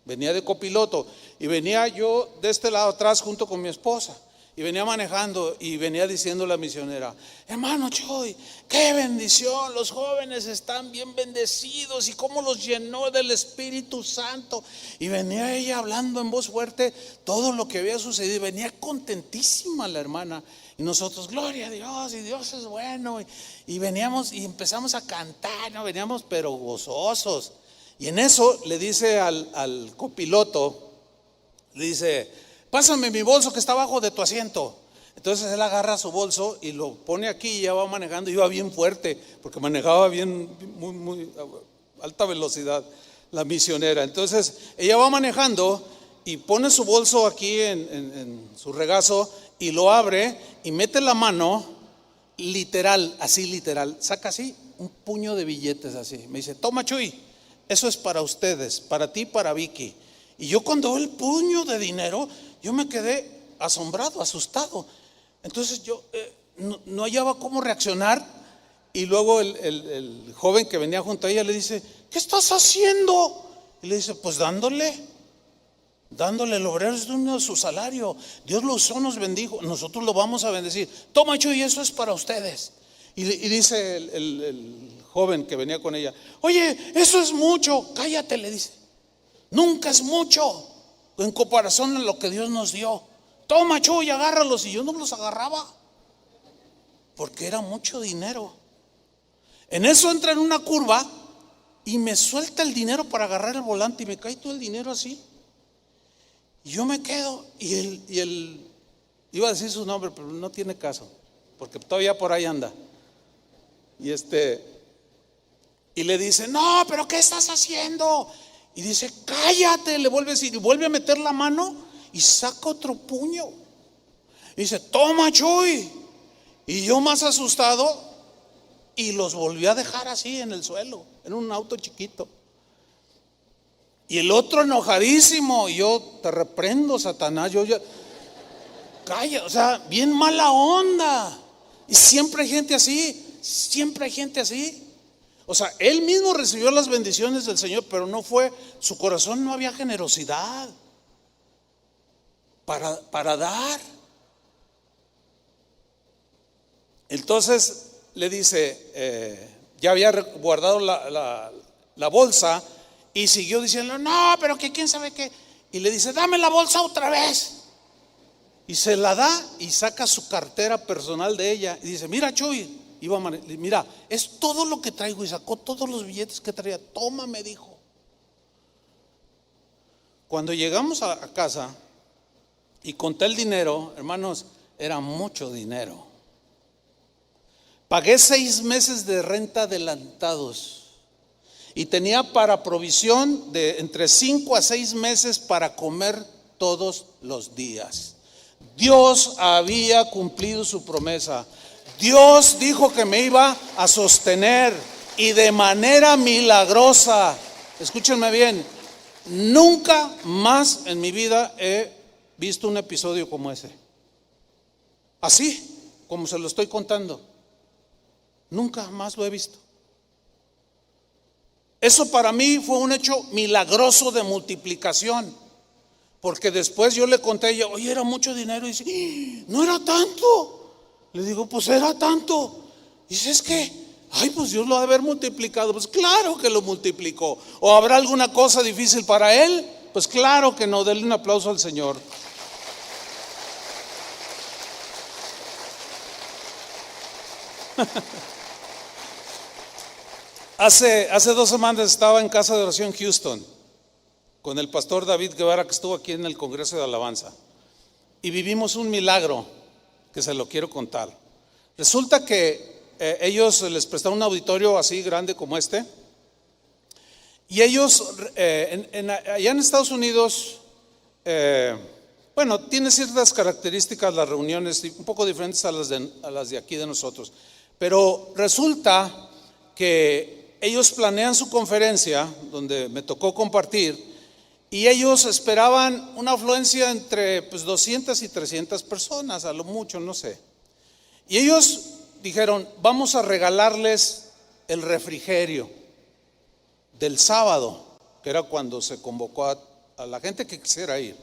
Venía de copiloto y venía yo de este lado atrás junto con mi esposa, y venía manejando y venía diciendo la misionera, hermano Chuy, qué bendición, los jóvenes están bien bendecidos y cómo los llenó del Espíritu Santo. Y venía ella hablando en voz fuerte todo lo que había sucedido, venía contentísima la hermana, y nosotros, gloria a Dios, y Dios es bueno, y veníamos y empezamos a cantar, no veníamos pero gozosos. Y en eso le dice al copiloto, le dice, pásame mi bolso que está abajo de tu asiento. Entonces él agarra su bolso y lo pone aquí, y ya va manejando. Iba bien fuerte porque manejaba bien, muy alta velocidad la misionera. Entonces ella va manejando y pone su bolso aquí en su regazo y lo abre y mete la mano, literal, saca así un puño de billetes así. Me dice, toma Chuy, eso es para ustedes, para ti, para Vicky. Y yo cuando veo el puño de dinero, yo me quedé asombrado, asustado. Entonces yo no hallaba cómo reaccionar. Y luego el joven que venía junto a ella le dice: ¿qué estás haciendo? Y le dice: pues dándole el obrero es uno de su salario. Dios lo usó, nos bendijo, nosotros lo vamos a bendecir. Toma, Chuy, eso es para ustedes. Y dice el joven que venía con ella: oye, eso es mucho. Cállate, le dice. Nunca es mucho en comparación a lo que Dios nos dio. Toma, Chuy, agárralos. Y yo no los agarraba porque era mucho dinero. En eso entra en una curva y me suelta el dinero para agarrar el volante y me cae todo el dinero así. Y yo me quedo y él iba a decir su nombre, pero no tiene caso, porque todavía por ahí anda. Y y le dice: no, pero ¿qué estás haciendo? Y dice: cállate. Le vuelve a decir, y vuelve a meter la mano y saca otro puño. Y dice: toma, Chuy. Y yo más asustado, y los volvió a dejar así en el suelo, en un auto chiquito. Y el otro enojadísimo: y yo: te reprendo, Satanás. Yo ya, calla, o sea, bien mala onda. Y siempre hay gente así, siempre hay gente así. O sea, él mismo recibió las bendiciones del Señor, pero no fue, su corazón no había generosidad para dar. Entonces le dice, ya había guardado la bolsa, y siguió diciendo: no, pero que quién sabe qué. Y le dice: dame la bolsa otra vez. Y se la da y saca su cartera personal de ella y dice: mira, Chuy, mira, es todo lo que traigo. Y sacó todos los billetes que traía. Toma, me dijo. Cuando llegamos a casa y conté el dinero, hermanos, era mucho dinero. Pagué 6 meses de renta adelantados y tenía para provisión de entre 5 a 6 meses para comer todos los días. Dios había cumplido su promesa. Dios dijo que me iba a sostener, y de manera milagrosa. Escúchenme bien, nunca más en mi vida he visto un episodio como ese, así como se lo estoy contando. Nunca más lo he visto. Eso para mí fue un hecho milagroso de multiplicación, porque después yo le conté a ella: oye, era mucho dinero. Y dice: no era tanto. Le digo: pues era tanto. Y dice: es que, pues Dios lo ha de haber multiplicado. Pues claro que lo multiplicó. ¿O habrá alguna cosa difícil para él? Pues claro que no. Denle un aplauso al Señor. Hace 2 semanas estaba en casa de oración Houston con el pastor David Guevara, que estuvo aquí en el Congreso de Alabanza, y vivimos un milagro que se lo quiero contar. Resulta que ellos les prestaron un auditorio así grande como este, y ellos allá en Estados Unidos, bueno, tiene ciertas características las reuniones un poco diferentes a las de aquí de nosotros, pero resulta que ellos planean su conferencia, donde me tocó compartir, y ellos esperaban una afluencia entre 200 y 300 personas, a lo mucho, no sé. Y ellos dijeron: vamos a regalarles el refrigerio del sábado, que era cuando se convocó a la gente que quisiera ir.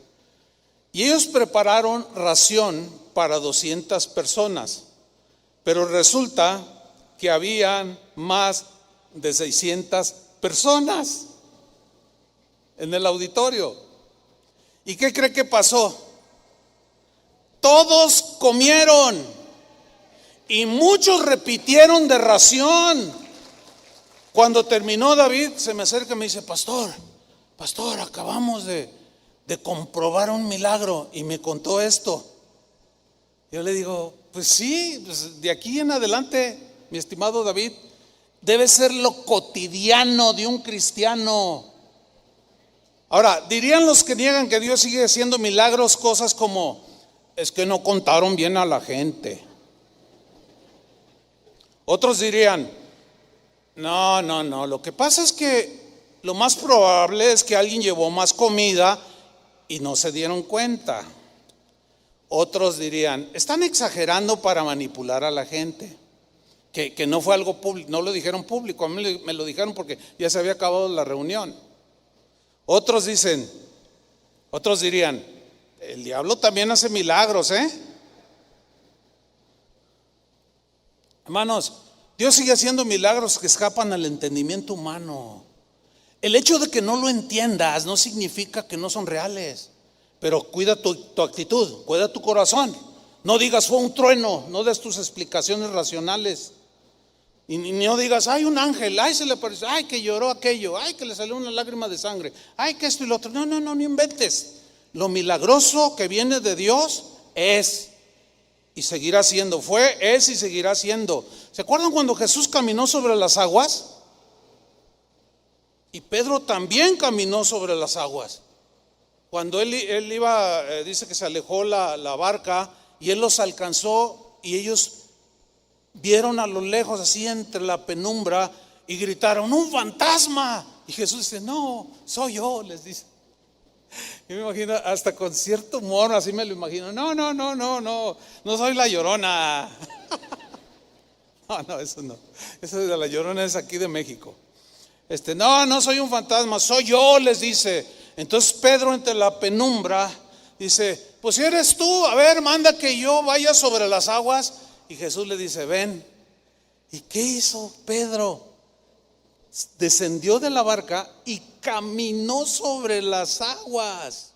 Y ellos prepararon ración para 200 personas, pero resulta que habían más de 600 personas en el auditorio. ¿Y qué cree que pasó? Todos comieron y muchos repitieron de ración. Cuando terminó, David se me acerca y me dice: pastor, acabamos de comprobar un milagro. Y me contó esto. Yo le digo: pues sí, pues de aquí en adelante, mi estimado David, debe ser lo cotidiano de un cristiano. Ahora, dirían los que niegan que Dios sigue haciendo milagros cosas como: es que no contaron bien a la gente. Otros dirían: no, lo que pasa es que lo más probable es que alguien llevó más comida y no se dieron cuenta. Otros dirían, están exagerando para manipular a la gente. Que no fue algo público, no lo dijeron público, a mí me lo dijeron porque ya se había acabado la reunión. Otros dirían, el diablo también hace milagros, Hermanos, Dios sigue haciendo milagros que escapan al entendimiento humano. El hecho de que no lo entiendas no significa que no son reales, pero cuida tu actitud, cuida tu corazón. No digas fue un trueno, no des tus explicaciones racionales. Y no digas, ay, un ángel, ay, se le apareció, ay, que lloró aquello, ay, que le salió una lágrima de sangre, ay, que esto y lo otro. No inventes. Lo milagroso que viene de Dios es y seguirá siendo, fue, es y seguirá siendo. ¿Se acuerdan cuando Jesús caminó sobre las aguas? Y Pedro también caminó sobre las aguas. Cuando él iba, dice que se alejó la barca y él los alcanzó y ellos vieron a lo lejos, así entre la penumbra, y gritaron, ¡un fantasma! Y Jesús dice, no, soy yo, les dice. Yo me imagino, hasta con cierto humor, así me lo imagino, no soy la Llorona. No, eso no. Eso de la Llorona es aquí de México. No soy un fantasma, soy yo, les dice. Entonces Pedro entre la penumbra dice, pues si eres tú, a ver, manda que yo vaya sobre las aguas. Y Jesús le dice, ven. ¿Y qué hizo Pedro? Descendió de la barca y caminó sobre las aguas.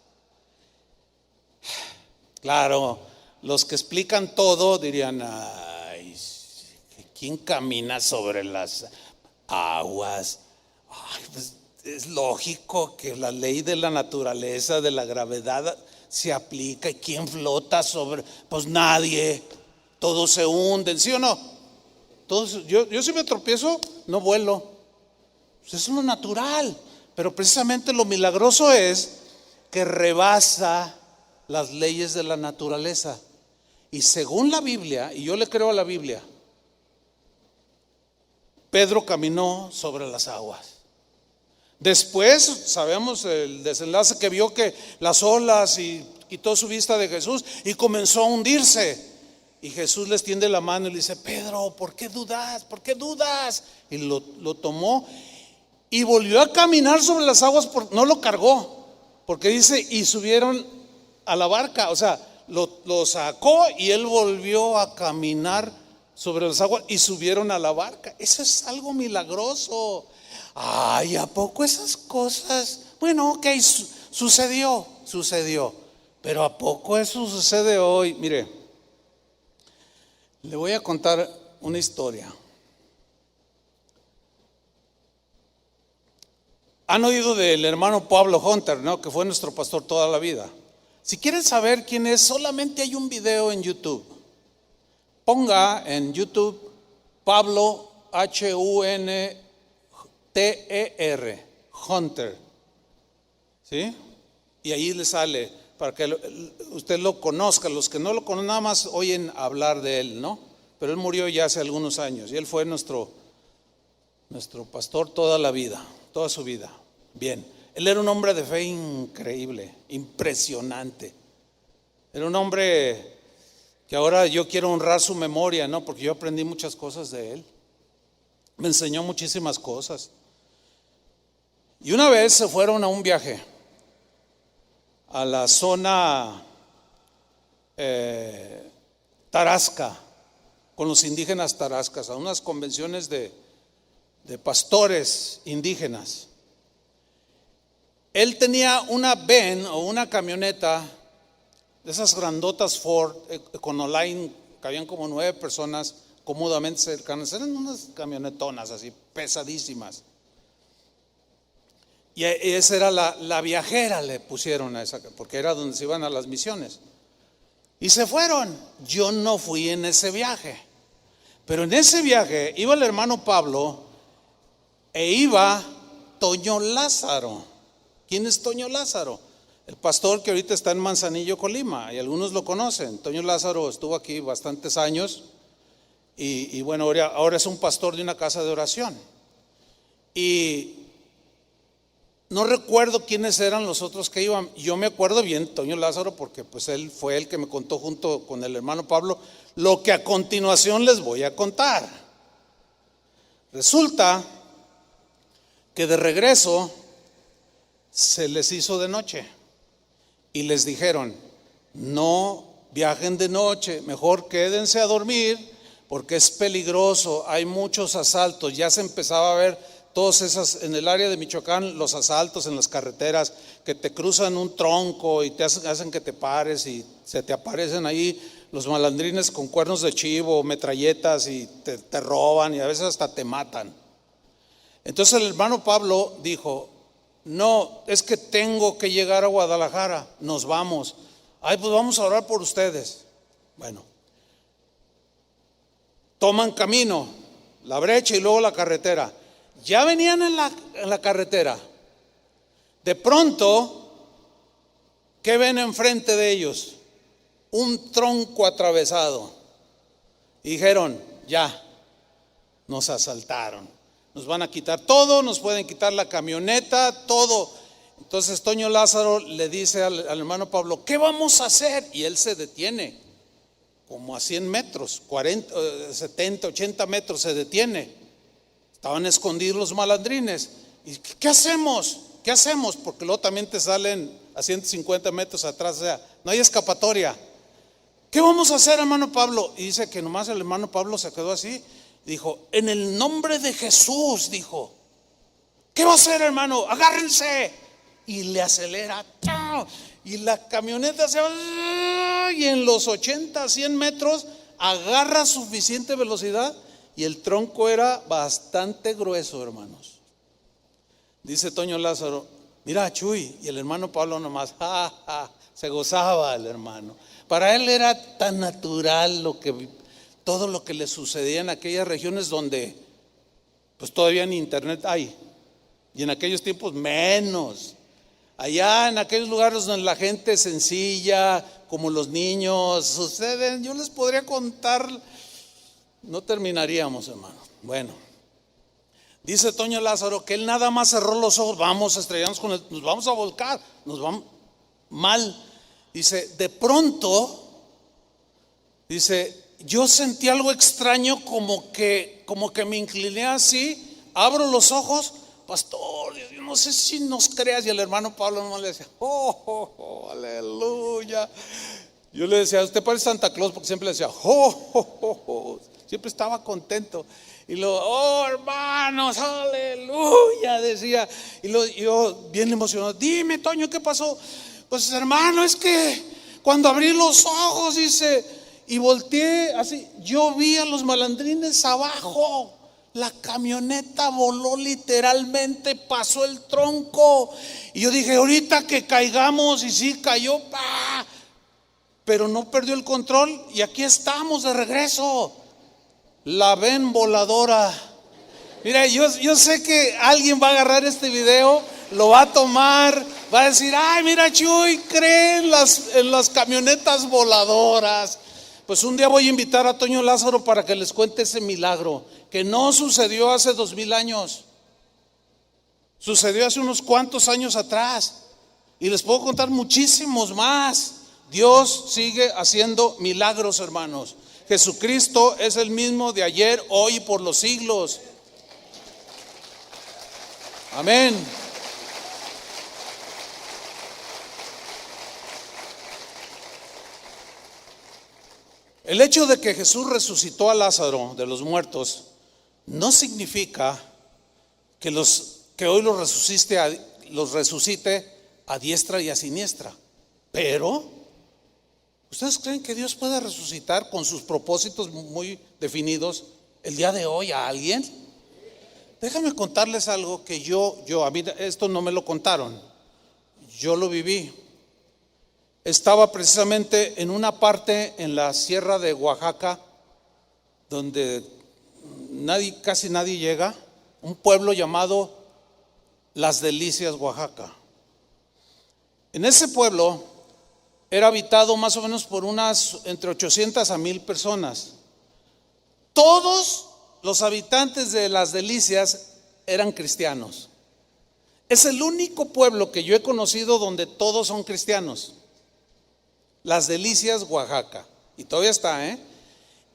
Claro, los que explican todo dirían, ay, ¿quién camina sobre las aguas? Ay, pues es lógico que la ley de la naturaleza, de la gravedad se aplica. ¿Y quién flota sobre? Pues nadie. Todos se hunden, ¿sí o no? Todos, yo si me tropiezo, no vuelo. Pues eso es lo natural. Pero precisamente lo milagroso es que rebasa las leyes de la naturaleza. Y según la Biblia, y yo le creo a la Biblia, Pedro caminó sobre las aguas. Después sabemos el desenlace, que vio que las olas y quitó su vista de Jesús y comenzó a hundirse. Y Jesús les tiende la mano y le dice, Pedro, ¿por qué dudas? ¿Por qué dudas? Y lo tomó y volvió a caminar sobre las aguas, no lo cargó, porque dice, y subieron a la barca, o sea, lo sacó y él volvió a caminar sobre las aguas y subieron a la barca. Eso es algo milagroso. Ay, ¿a poco esas cosas? Bueno, ok, sucedió, pero ¿a poco eso sucede hoy? Mire, le voy a contar una historia. Han oído del hermano Pablo Hunter, ¿no? Que fue nuestro pastor toda la vida. Si quieren saber quién es, solamente hay un video en YouTube. Ponga en YouTube Pablo Hunter, Hunter, ¿sí? Y ahí le sale para que usted lo conozca. Los que no lo conocen nada más oyen hablar de él, ¿no? Pero él murió ya hace algunos años y él fue nuestro pastor toda la vida, toda su vida. Bien, él era un hombre de fe increíble, impresionante. Era un hombre que ahora yo quiero honrar su memoria, ¿no? Porque yo aprendí muchas cosas de él. Me enseñó muchísimas cosas. Y una vez se fueron a un viaje a la zona Tarasca, con los indígenas tarascas, a unas convenciones de pastores indígenas. Él tenía una van o una camioneta de esas grandotas Ford Econoline, cabían como 9 personas cómodamente cercanas. Eran unas camionetonas así pesadísimas. Y esa era la viajera, le pusieron a esa, porque era donde se iban a las misiones. Y se fueron. Yo no fui en ese viaje, pero en ese viaje iba el hermano Pablo e iba Toño Lázaro. ¿Quién es Toño Lázaro? El pastor que ahorita está en Manzanillo, Colima, y algunos lo conocen. Toño Lázaro estuvo aquí bastantes años y bueno, ahora es un pastor de una casa de oración. Y No recuerdo quiénes eran los otros que iban. Yo me acuerdo bien, Toño Lázaro, porque pues él fue el que me contó junto con el hermano Pablo lo que a continuación les voy a contar. Resulta que de regreso se les hizo de noche y les dijeron: no viajen de noche, mejor quédense a dormir porque es peligroso, hay muchos asaltos. Ya se empezaba a ver todas esas, en el área de Michoacán, los asaltos en las carreteras, que te cruzan un tronco y te hacen que te pares y se te aparecen ahí los malandrines con cuernos de chivo, metralletas, y te roban y a veces hasta te matan. Entonces el hermano Pablo dijo: no, es que tengo que llegar a Guadalajara, nos vamos. Ay, pues vamos a orar por ustedes. Bueno, toman camino, la brecha y luego la carretera. Ya venían en la carretera. De pronto, ¿qué ven enfrente de ellos? Un tronco atravesado. Y dijeron: ya, nos asaltaron. Nos van a quitar todo, nos pueden quitar la camioneta, todo. Entonces Toño Lázaro le dice al hermano Pablo: ¿qué vamos a hacer? Y él se detiene, como a 100 metros, 40, 70, 80 metros se detiene. Estaban escondidos los malandrines. ¿Y qué hacemos? ¿Qué hacemos? Porque luego también te salen a 150 metros atrás, o sea, no hay escapatoria. ¿Qué vamos a hacer, hermano Pablo? Y dice que nomás el hermano Pablo se quedó así. Dijo: en el nombre de Jesús, dijo. ¿Qué va a hacer, hermano? Agárrense. Y le acelera. Y la camioneta se va. Y en los 80, 100 metros agarra suficiente velocidad. Y el tronco era bastante grueso, hermanos. Dice Toño Lázaro: mira, Chuy. Y el hermano Pablo nomás se gozaba el hermano. Para él era tan natural todo lo que le sucedía en aquellas regiones donde pues todavía ni internet hay, y en aquellos tiempos menos. Allá en aquellos lugares donde la gente sencilla, como los niños, suceden. Yo les podría contar, no terminaríamos, hermano. Bueno, dice Toño Lázaro que él nada más cerró los ojos. Vamos a estrellarnos con él, nos vamos a volcar, nos vamos mal. Dice: de pronto, dice, yo sentí algo extraño, como que me incliné así, abro los ojos. Pastor, yo no sé si nos creas. Y el hermano Pablo no le decía: aleluya. Yo le decía: usted parece Santa Claus, porque siempre le decía siempre estaba contento. Y luego: hermanos, aleluya, decía. Y yo bien emocionado: dime, Toño, ¿qué pasó? Pues, hermano, es que cuando abrí los ojos, dice, y volteé así, yo vi a los malandrines abajo. La camioneta voló literalmente, pasó el tronco. Y yo dije: ahorita que caigamos. Y sí, cayó, pero no perdió el control. Y aquí estamos de regreso. La ven voladora. Mira, yo sé que alguien va a agarrar este video, lo va a tomar, va a decir: ay, mira, Chuy, cree en las camionetas voladoras. Pues un día voy a invitar a Toño Lázaro para que les cuente ese milagro, que no sucedió hace 2000 años, sucedió hace unos cuantos años atrás. Y les puedo contar muchísimos más. Dios sigue haciendo milagros, hermanos. Jesucristo es el mismo de ayer, hoy y por los siglos. Amén. El hecho de que Jesús resucitó a Lázaro de los muertos no significa que hoy los resucite a diestra y a siniestra. Pero ¿ustedes creen que Dios puede resucitar con sus propósitos muy definidos el día de hoy a alguien? Déjame contarles algo que a mí esto no me lo contaron, yo lo viví. Estaba precisamente en una parte en la sierra de Oaxaca donde casi nadie llega, un pueblo llamado Las Delicias, Oaxaca. En ese pueblo era habitado más o menos por entre 800 a 1000 personas. Todos los habitantes de Las Delicias eran cristianos. Es el único pueblo que yo he conocido donde todos son cristianos. Las Delicias, Oaxaca. Y todavía está, ¿eh?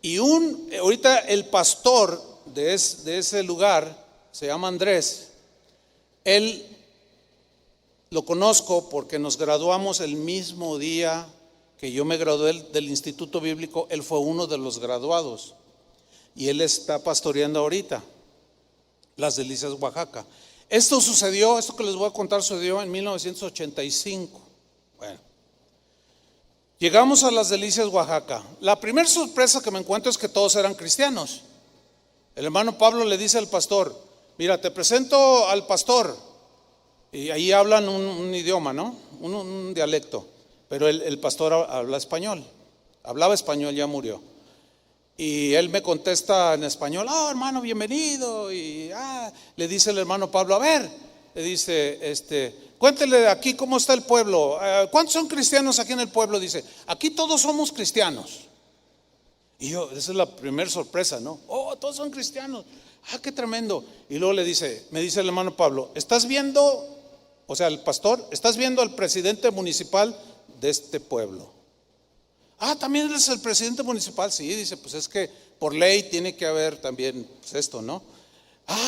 Y ahorita el pastor de ese lugar se llama Andrés. Él lo conozco porque nos graduamos el mismo día que yo me gradué del Instituto Bíblico. Él fue uno de los graduados y él está pastoreando ahorita Las Delicias, Oaxaca. Esto que les voy a contar sucedió en 1985. Bueno, llegamos a Las Delicias, Oaxaca. La primera sorpresa que me encuentro es que todos eran cristianos. El hermano Pablo le dice al pastor: mira, te presento al pastor. Y ahí hablan un idioma, ¿no? Un dialecto. Pero el pastor habla español. Hablaba español, ya murió. Y él me contesta en español: hermano, bienvenido. Y le dice el hermano Pablo: a ver, le dice, cuéntele aquí cómo está el pueblo. ¿Cuántos son cristianos aquí en el pueblo? Dice: aquí todos somos cristianos. Y yo, esa es la primera sorpresa, ¿no? Todos son cristianos. Qué tremendo. Y luego me dice el hermano Pablo: ¿estás viendo, o sea, el pastor, estás viendo al presidente municipal de este pueblo? ¿También eres el presidente municipal? Sí, dice, pues es que por ley tiene que haber también pues esto, ¿no?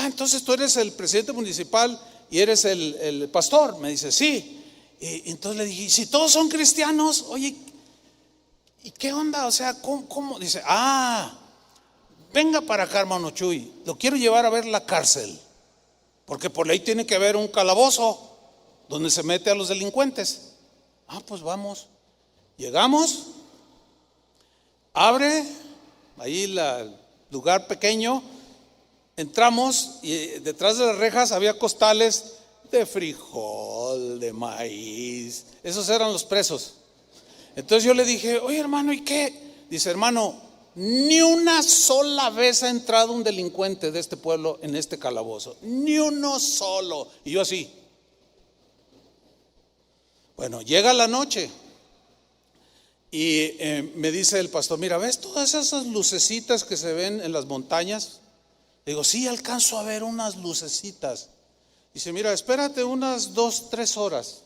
Entonces tú eres el presidente municipal y eres el pastor. Me dice, sí. Y entonces le dije: si todos son cristianos, oye, ¿y qué onda? O sea, ¿cómo? Dice: venga para acá, hermano Chuy, lo quiero llevar a ver la cárcel, porque por ley tiene que haber un calabozo donde se mete a los delincuentes. Pues vamos. Llegamos, abre ahí el lugar pequeño, entramos y detrás de las rejas había costales de frijol, de maíz. Esos eran los presos. Entonces yo le dije: oye, hermano, ¿y qué? Dice: hermano, ni una sola vez ha entrado un delincuente de este pueblo en este calabozo, ni uno solo. Y yo así. Bueno, llega la noche y me dice el pastor: mira, ¿ves todas esas lucecitas que se ven en las montañas? Le digo: sí, alcanzo a ver unas lucecitas. Dice: mira, espérate unas 2-3 horas.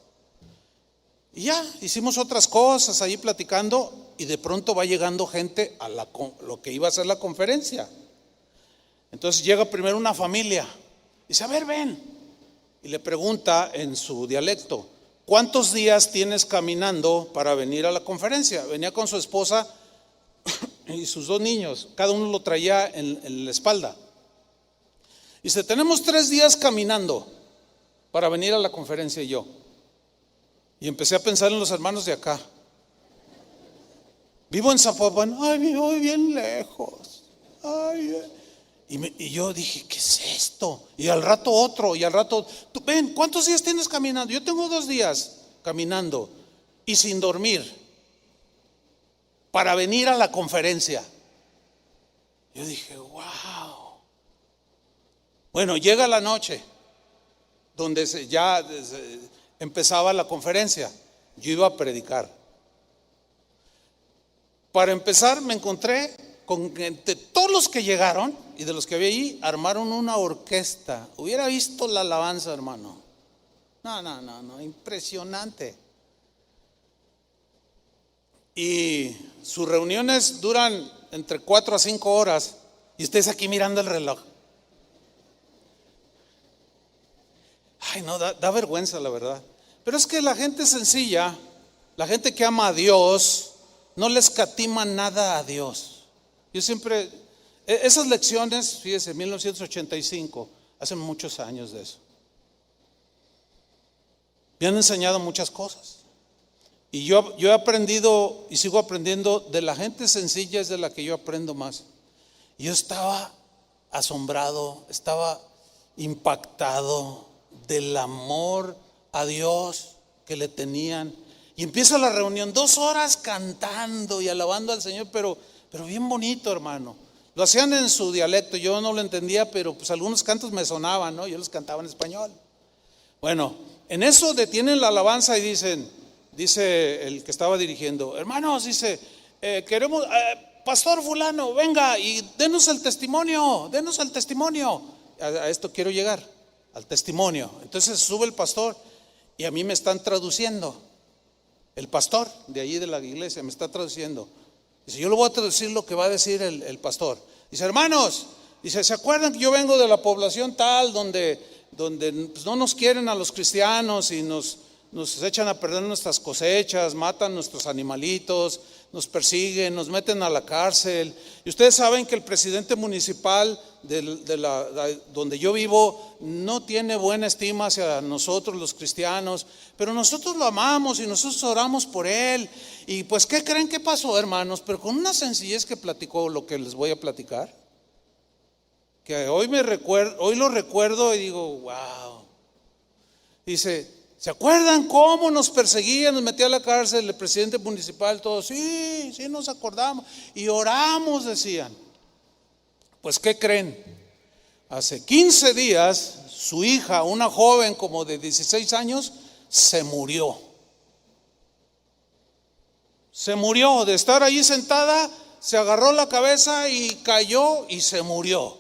Y ya, hicimos otras cosas ahí platicando, y de pronto va llegando gente a lo que iba a ser la conferencia. Entonces llega primero una familia. Dice: a ver, ven. Y le pregunta en su dialecto: ¿cuántos días tienes caminando para venir a la conferencia? Venía con su esposa y sus 2 niños, cada uno lo traía en la espalda. Dice: tenemos 3 días caminando para venir a la conferencia. Y empecé a pensar en los hermanos de acá. Vivo en Zapopan. Vivo bien lejos. Y yo dije: ¿qué es esto? Y al rato otro, y al rato: ven, ¿cuántos días tienes caminando? Yo tengo 2 días caminando y sin dormir para venir a la conferencia. Yo dije: wow. Bueno, llega la noche donde ya empezaba la conferencia. Yo iba a predicar. Para empezar, me encontré con que de todos los que llegaron y de los que había allí, armaron una orquesta. Hubiera visto la alabanza, hermano. No, impresionante. Y sus reuniones duran entre 4 a 5 horas y ustedes aquí mirando el reloj. No, da vergüenza, la verdad. Pero es que la gente sencilla, la gente que ama a Dios, no le escatima nada a Dios. Yo siempre, esas lecciones, fíjese, 1985, hace muchos años de eso, me han enseñado muchas cosas. Y yo he aprendido y sigo aprendiendo de la gente sencilla, es de la que yo aprendo más. Y yo estaba asombrado, estaba impactado del amor a Dios que le tenían. Y empieza la reunión, 2 horas cantando y alabando al Señor, pero bien bonito, hermano. Lo hacían en su dialecto, yo no lo entendía, pero pues algunos cantos me sonaban, ¿no? Yo los cantaba en español. Bueno, en eso detienen la alabanza y dice el que estaba dirigiendo: hermanos, dice, queremos, pastor fulano, venga y denos el testimonio. A esto quiero llegar. al testimonio. Entonces sube el pastor y a mí me están traduciendo. El pastor de allí de la iglesia me está traduciendo. Dice, yo le voy a traducir lo que va a decir el pastor. Dice, hermanos, dice, ¿se acuerdan que yo vengo de la población tal donde pues, no nos quieren a los cristianos y nos echan a perder nuestras cosechas, matan nuestros animalitos, nos persiguen, nos meten a la cárcel? Y ustedes saben que el presidente municipal donde yo vivo no tiene buena estima hacia nosotros los cristianos, pero nosotros lo amamos y nosotros oramos por él. Y pues, ¿qué creen que pasó, hermanos? Pero con una sencillez que platicó lo que les voy a platicar, que hoy lo recuerdo y digo, wow. Dice, ¿se acuerdan cómo nos perseguía, nos metía a la cárcel el presidente municipal? Todos, sí nos acordamos y oramos, decían. Pues, ¿qué creen? Hace 15 días su hija, una joven como de 16 años, se murió. Se murió de estar allí sentada, se agarró la cabeza y cayó y se murió.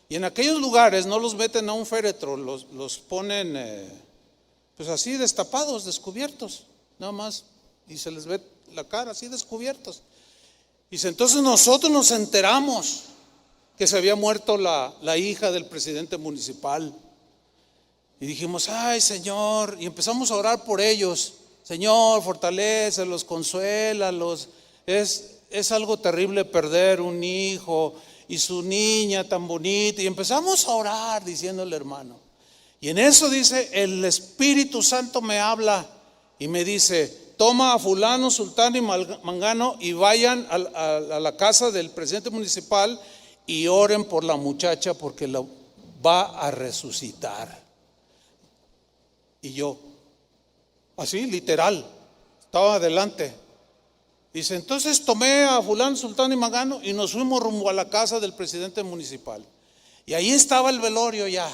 Y en aquellos lugares no los meten a un féretro, los ponen pues así destapados, descubiertos, nada más, y se les ve la cara así descubiertos. Dice, entonces nosotros nos enteramos que se había muerto la hija del presidente municipal. Y dijimos, ay Señor, y empezamos a orar por ellos. Señor, fortalécelos, consuélalos. Es algo terrible perder un hijo y su niña tan bonita. Y empezamos a orar diciéndole, hermano. Y en eso dice, el Espíritu Santo me habla y me dice, toma a fulano, sultano y mangano y vayan a la casa del presidente municipal y oren por la muchacha porque la va a resucitar. Y yo, así literal, estaba adelante. Dice, entonces tomé a fulano, sultano y mangano y nos fuimos rumbo a la casa del presidente municipal. Y ahí estaba el velorio ya.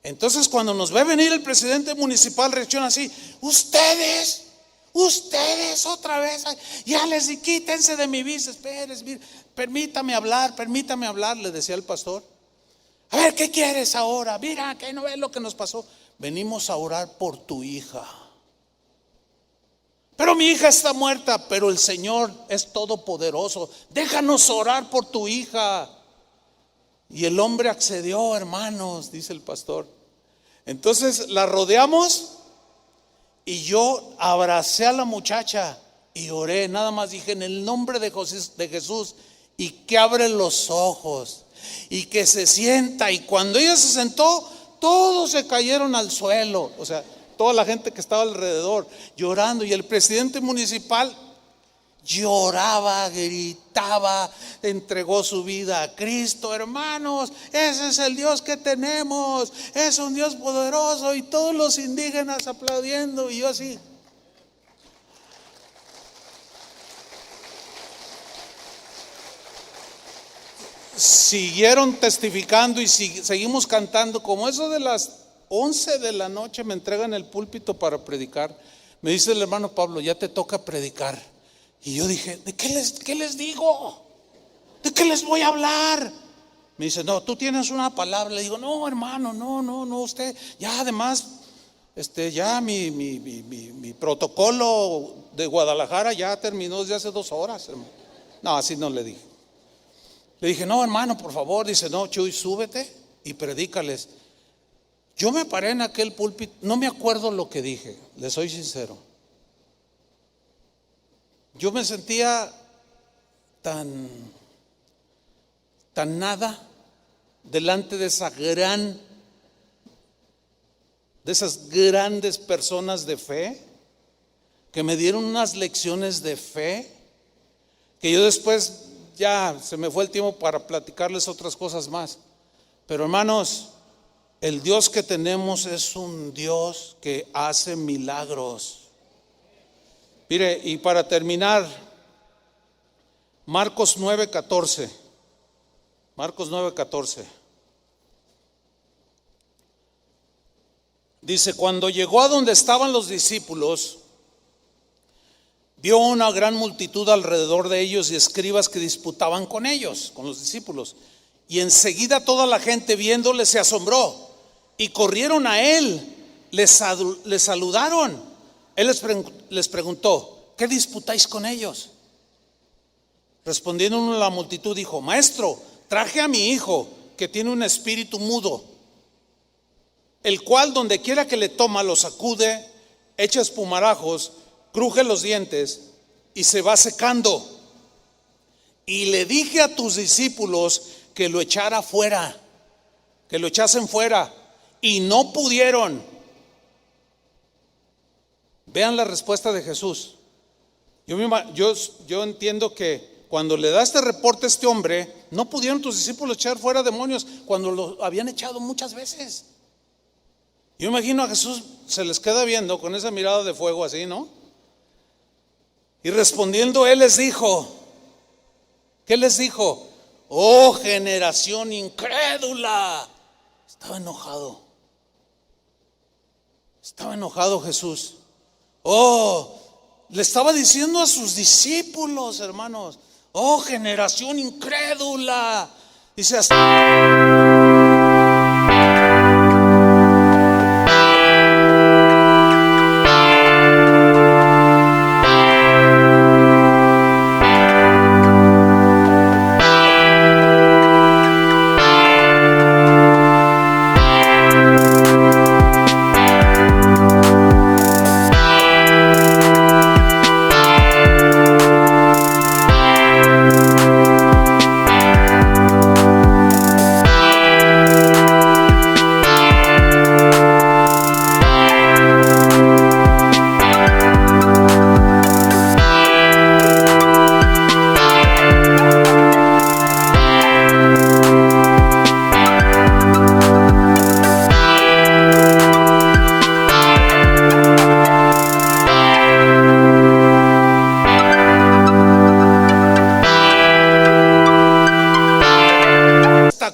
Entonces cuando nos ve venir el presidente municipal reacciona así, ustedes otra vez, ya les di, quítense de mi vista, espérense, permítame hablar, le decía el pastor. A ver, ¿qué quieres ahora? Mira, que no ves lo que nos pasó. Venimos a orar por tu hija. Pero mi hija está muerta, pero el Señor es todopoderoso. Déjanos orar por tu hija. Y el hombre accedió, hermanos, dice el pastor. Entonces la rodeamos y yo abracé a la muchacha y oré. Nada más dije, en el nombre de Jesús, y que abre los ojos y que se sienta. Y cuando ella se sentó, todos se cayeron al suelo. O sea, toda la gente que estaba alrededor llorando. Y el presidente municipal lloraba, gritaba, entregó su vida a Cristo. Hermanos, ese es el Dios que tenemos, es un Dios poderoso. Y todos los indígenas aplaudiendo y yo así. Siguieron testificando y seguimos cantando. Como eso de las 11 de la noche me entregan el púlpito para predicar. Me dice el hermano Pablo, ya te toca predicar. Y yo dije, ¿de qué les digo? ¿De qué les voy a hablar? Me dice, no, tú tienes una palabra. Le digo, no, hermano, no, usted, ya además, ya mi protocolo de Guadalajara ya terminó desde hace 2 horas, hermano. No, así no le dije. Le dije, no, hermano, por favor. Dice, no, Chuy, súbete y predícales. Yo me paré en aquel púlpito, no me acuerdo lo que dije, le soy sincero. Yo me sentía tan nada delante de esas grandes personas de fe que me dieron unas lecciones de fe que yo después ya se me fue el tiempo para platicarles otras cosas más. Pero hermanos, el Dios que tenemos es un Dios que hace milagros. Mire, y para terminar, Marcos 9:14. Marcos 9:14. Dice, cuando llegó a donde estaban los discípulos, vio una gran multitud alrededor de ellos y escribas que disputaban con ellos, con los discípulos. Y enseguida toda la gente viéndole se asombró y corrieron a él, le saludaron. Él les preguntó: ¿qué disputáis con ellos? Respondiendo la multitud dijo: Maestro, traje a mi hijo que tiene un espíritu mudo, el cual donde quiera que le toma lo sacude, echa espumarajos, cruje los dientes y se va secando. Y le dije a tus discípulos que lo echara fuera, que lo echasen fuera, y no pudieron. Vean la respuesta de Jesús. Yo entiendo que cuando le da este reporte a este hombre, no pudieron tus discípulos echar fuera demonios cuando lo habían echado muchas veces. Yo imagino a Jesús, se les queda viendo con esa mirada de fuego así, ¿no? Y respondiendo él les dijo, ¿qué les dijo? Oh, generación incrédula. Estaba enojado Jesús. Oh, le estaba diciendo a sus discípulos, hermanos: oh, generación incrédula. Dice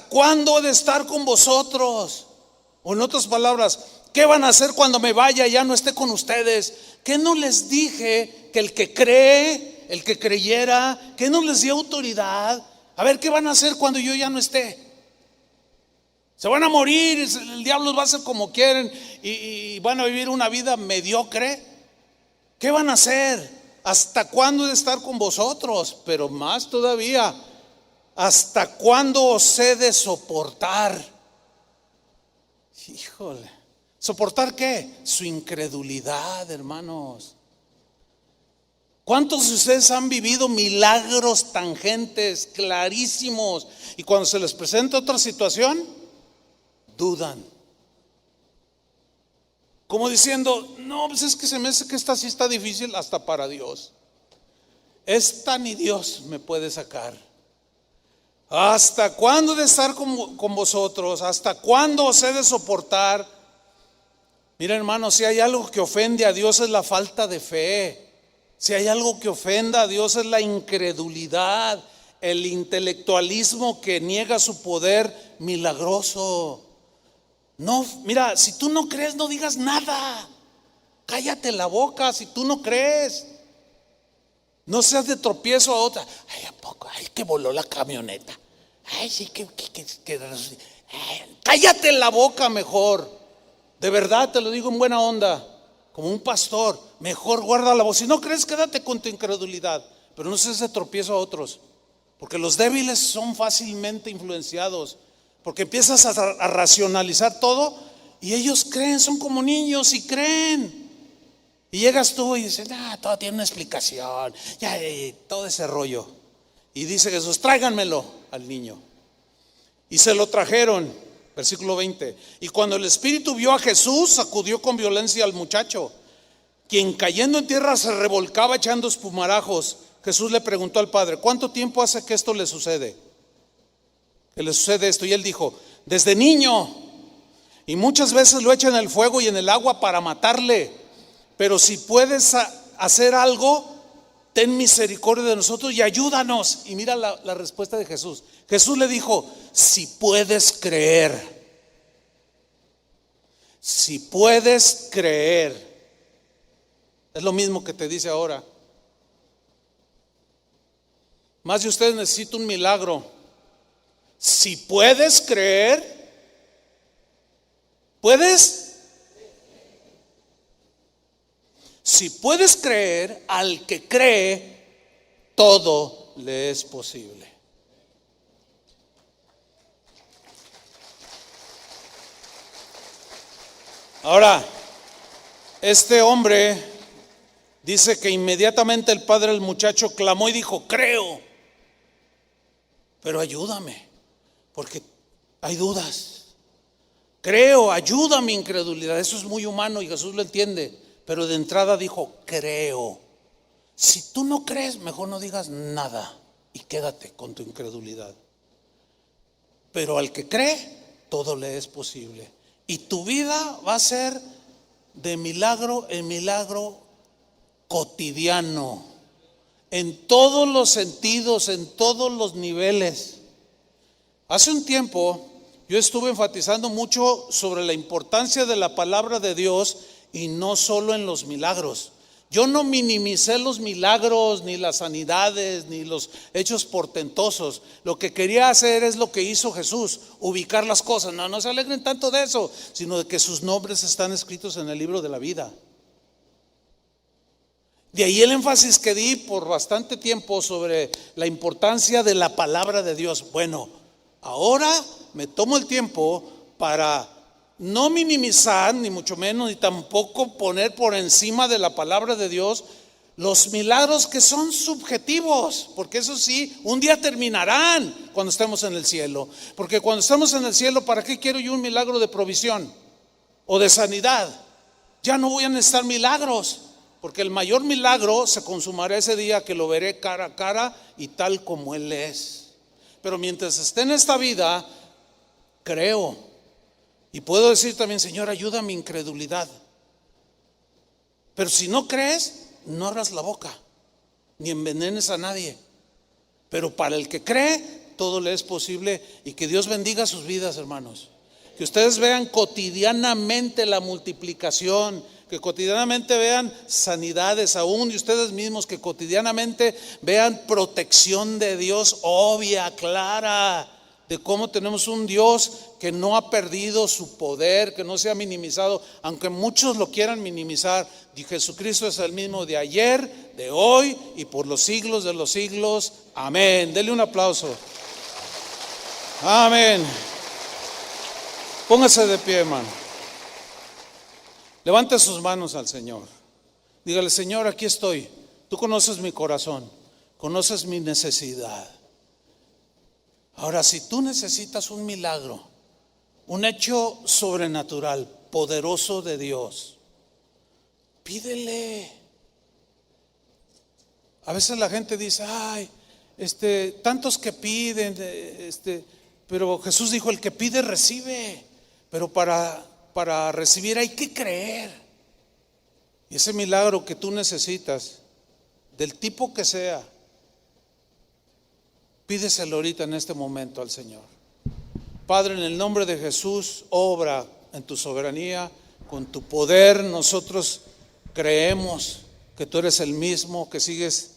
¿cuándo he de estar con vosotros? O en otras palabras, ¿qué van a hacer cuando me vaya y ya no esté con ustedes? ¿Qué no les dije que el que cree, el que creyera, que no les dio autoridad? A ver, ¿qué van a hacer cuando yo ya no esté? Se van a morir, el diablo los va a hacer como quieren y van a vivir una vida mediocre. ¿Qué van a hacer? ¿Hasta cuándo he de estar con vosotros? Pero más todavía, ¿hasta cuándo os he de soportar? Híjole, ¿soportar qué? Su incredulidad, hermanos. ¿Cuántos de ustedes han vivido milagros tangentes, clarísimos, y cuando se les presenta otra situación, dudan? Como diciendo: no, pues es que se me hace que esta sí está difícil hasta para Dios. Esta ni Dios me puede sacar. ¿Hasta cuándo he de estar con vosotros? ¿Hasta cuándo os he de soportar? Mira, hermanos, si hay algo que ofende a Dios es la falta de fe. Si hay algo que ofenda a Dios es la incredulidad, el intelectualismo que niega su poder milagroso. No, mira, si tú no crees, no digas nada. Cállate la boca si tú no crees. No seas de tropiezo a otra. Ay, ¿a poco? Ay, que voló la camioneta. Ay, sí, cállate la boca mejor. De verdad te lo digo en buena onda, como un pastor. Mejor guarda la voz. Si no crees, quédate con tu incredulidad, pero no seas de tropiezo a otros, porque los débiles son fácilmente influenciados, porque empiezas a racionalizar todo y ellos creen, son como niños y creen. Y llegas tú y dices: todo tiene una explicación, ya, todo ese rollo. Y dice Jesús: tráiganmelo al niño. Y se lo trajeron, versículo 20. Y cuando el espíritu vio a Jesús, sacudió con violencia al muchacho, quien cayendo en tierra se revolcaba echando espumarajos. Jesús le preguntó al padre: ¿cuánto tiempo hace que esto le sucede? Que le sucede esto. Y él dijo: desde niño. Y muchas veces lo echan en el fuego y en el agua para matarle. Pero si puedes hacer algo, ten misericordia de nosotros y ayúdanos. Y mira la respuesta de Jesús. Jesús le dijo: si puedes creer. Si puedes creer. Es lo mismo que te dice ahora. Más de ustedes necesitan un milagro. Si puedes creer, ¿Puedes? Si puedes creer, al que cree, todo le es posible. Ahora, este hombre dice que inmediatamente el padre del muchacho clamó y dijo: creo, pero ayúdame, porque hay dudas. Creo, ayuda a mi incredulidad. Eso es muy humano y Jesús lo entiende. Pero de entrada dijo: creo. Si tú no crees, mejor no digas nada y quédate con tu incredulidad. Pero al que cree, todo le es posible. Y tu vida va a ser de milagro en milagro cotidiano, en todos los sentidos, en todos los niveles. Hace un tiempo yo estuve enfatizando mucho sobre la importancia de la palabra de Dios y no solo en los milagros. Yo no minimicé los milagros, ni las sanidades, ni los hechos portentosos. Lo que quería hacer es lo que hizo Jesús: ubicar las cosas. No se alegren tanto de eso, sino de que sus nombres están escritos en el libro de la vida. De ahí el énfasis que di por bastante tiempo sobre la importancia de la palabra de Dios. Bueno, ahora me tomo el tiempo para no minimizar, ni mucho menos, ni tampoco poner por encima de la palabra de Dios los milagros que son subjetivos, porque eso sí, un día terminarán cuando estemos en el cielo. Porque cuando estemos en el cielo, ¿para qué quiero yo un milagro de provisión o de sanidad? Ya no voy a necesitar milagros, porque el mayor milagro se consumará ese día, que lo veré cara a cara y tal como Él es. Pero mientras esté en esta vida, creo. Y puedo decir también: Señor, ayuda a mi incredulidad. Pero si no crees, no abras la boca, ni envenenes a nadie. Pero para el que cree, todo le es posible. Y que Dios bendiga sus vidas, hermanos. Que ustedes vean cotidianamente la multiplicación, que cotidianamente vean sanidades aún de ustedes mismos, que cotidianamente vean protección de Dios obvia, clara, de cómo tenemos un Dios que no ha perdido su poder, que no se ha minimizado, aunque muchos lo quieran minimizar. Y Jesucristo es el mismo de ayer, de hoy y por los siglos de los siglos. Amén. Denle un aplauso. Amén. Póngase de pie, hermano. Levante sus manos al Señor. Dígale: Señor, aquí estoy. Tú conoces mi corazón, conoces mi necesidad. Ahora, si tú necesitas un milagro, un hecho sobrenatural, poderoso de Dios, pídele. A veces la gente dice: ay, tantos que piden, pero Jesús dijo: el que pide recibe. Pero para recibir hay que creer. Y ese milagro que tú necesitas, del tipo que sea, pídeselo ahorita en este momento al Señor. Padre, en el nombre de Jesús, obra en tu soberanía, con tu poder. Nosotros creemos que tú eres el mismo, que sigues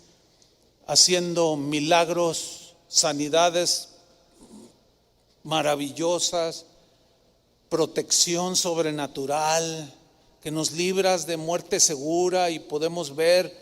haciendo milagros, sanidades maravillosas, protección sobrenatural, que nos libras de muerte segura y podemos ver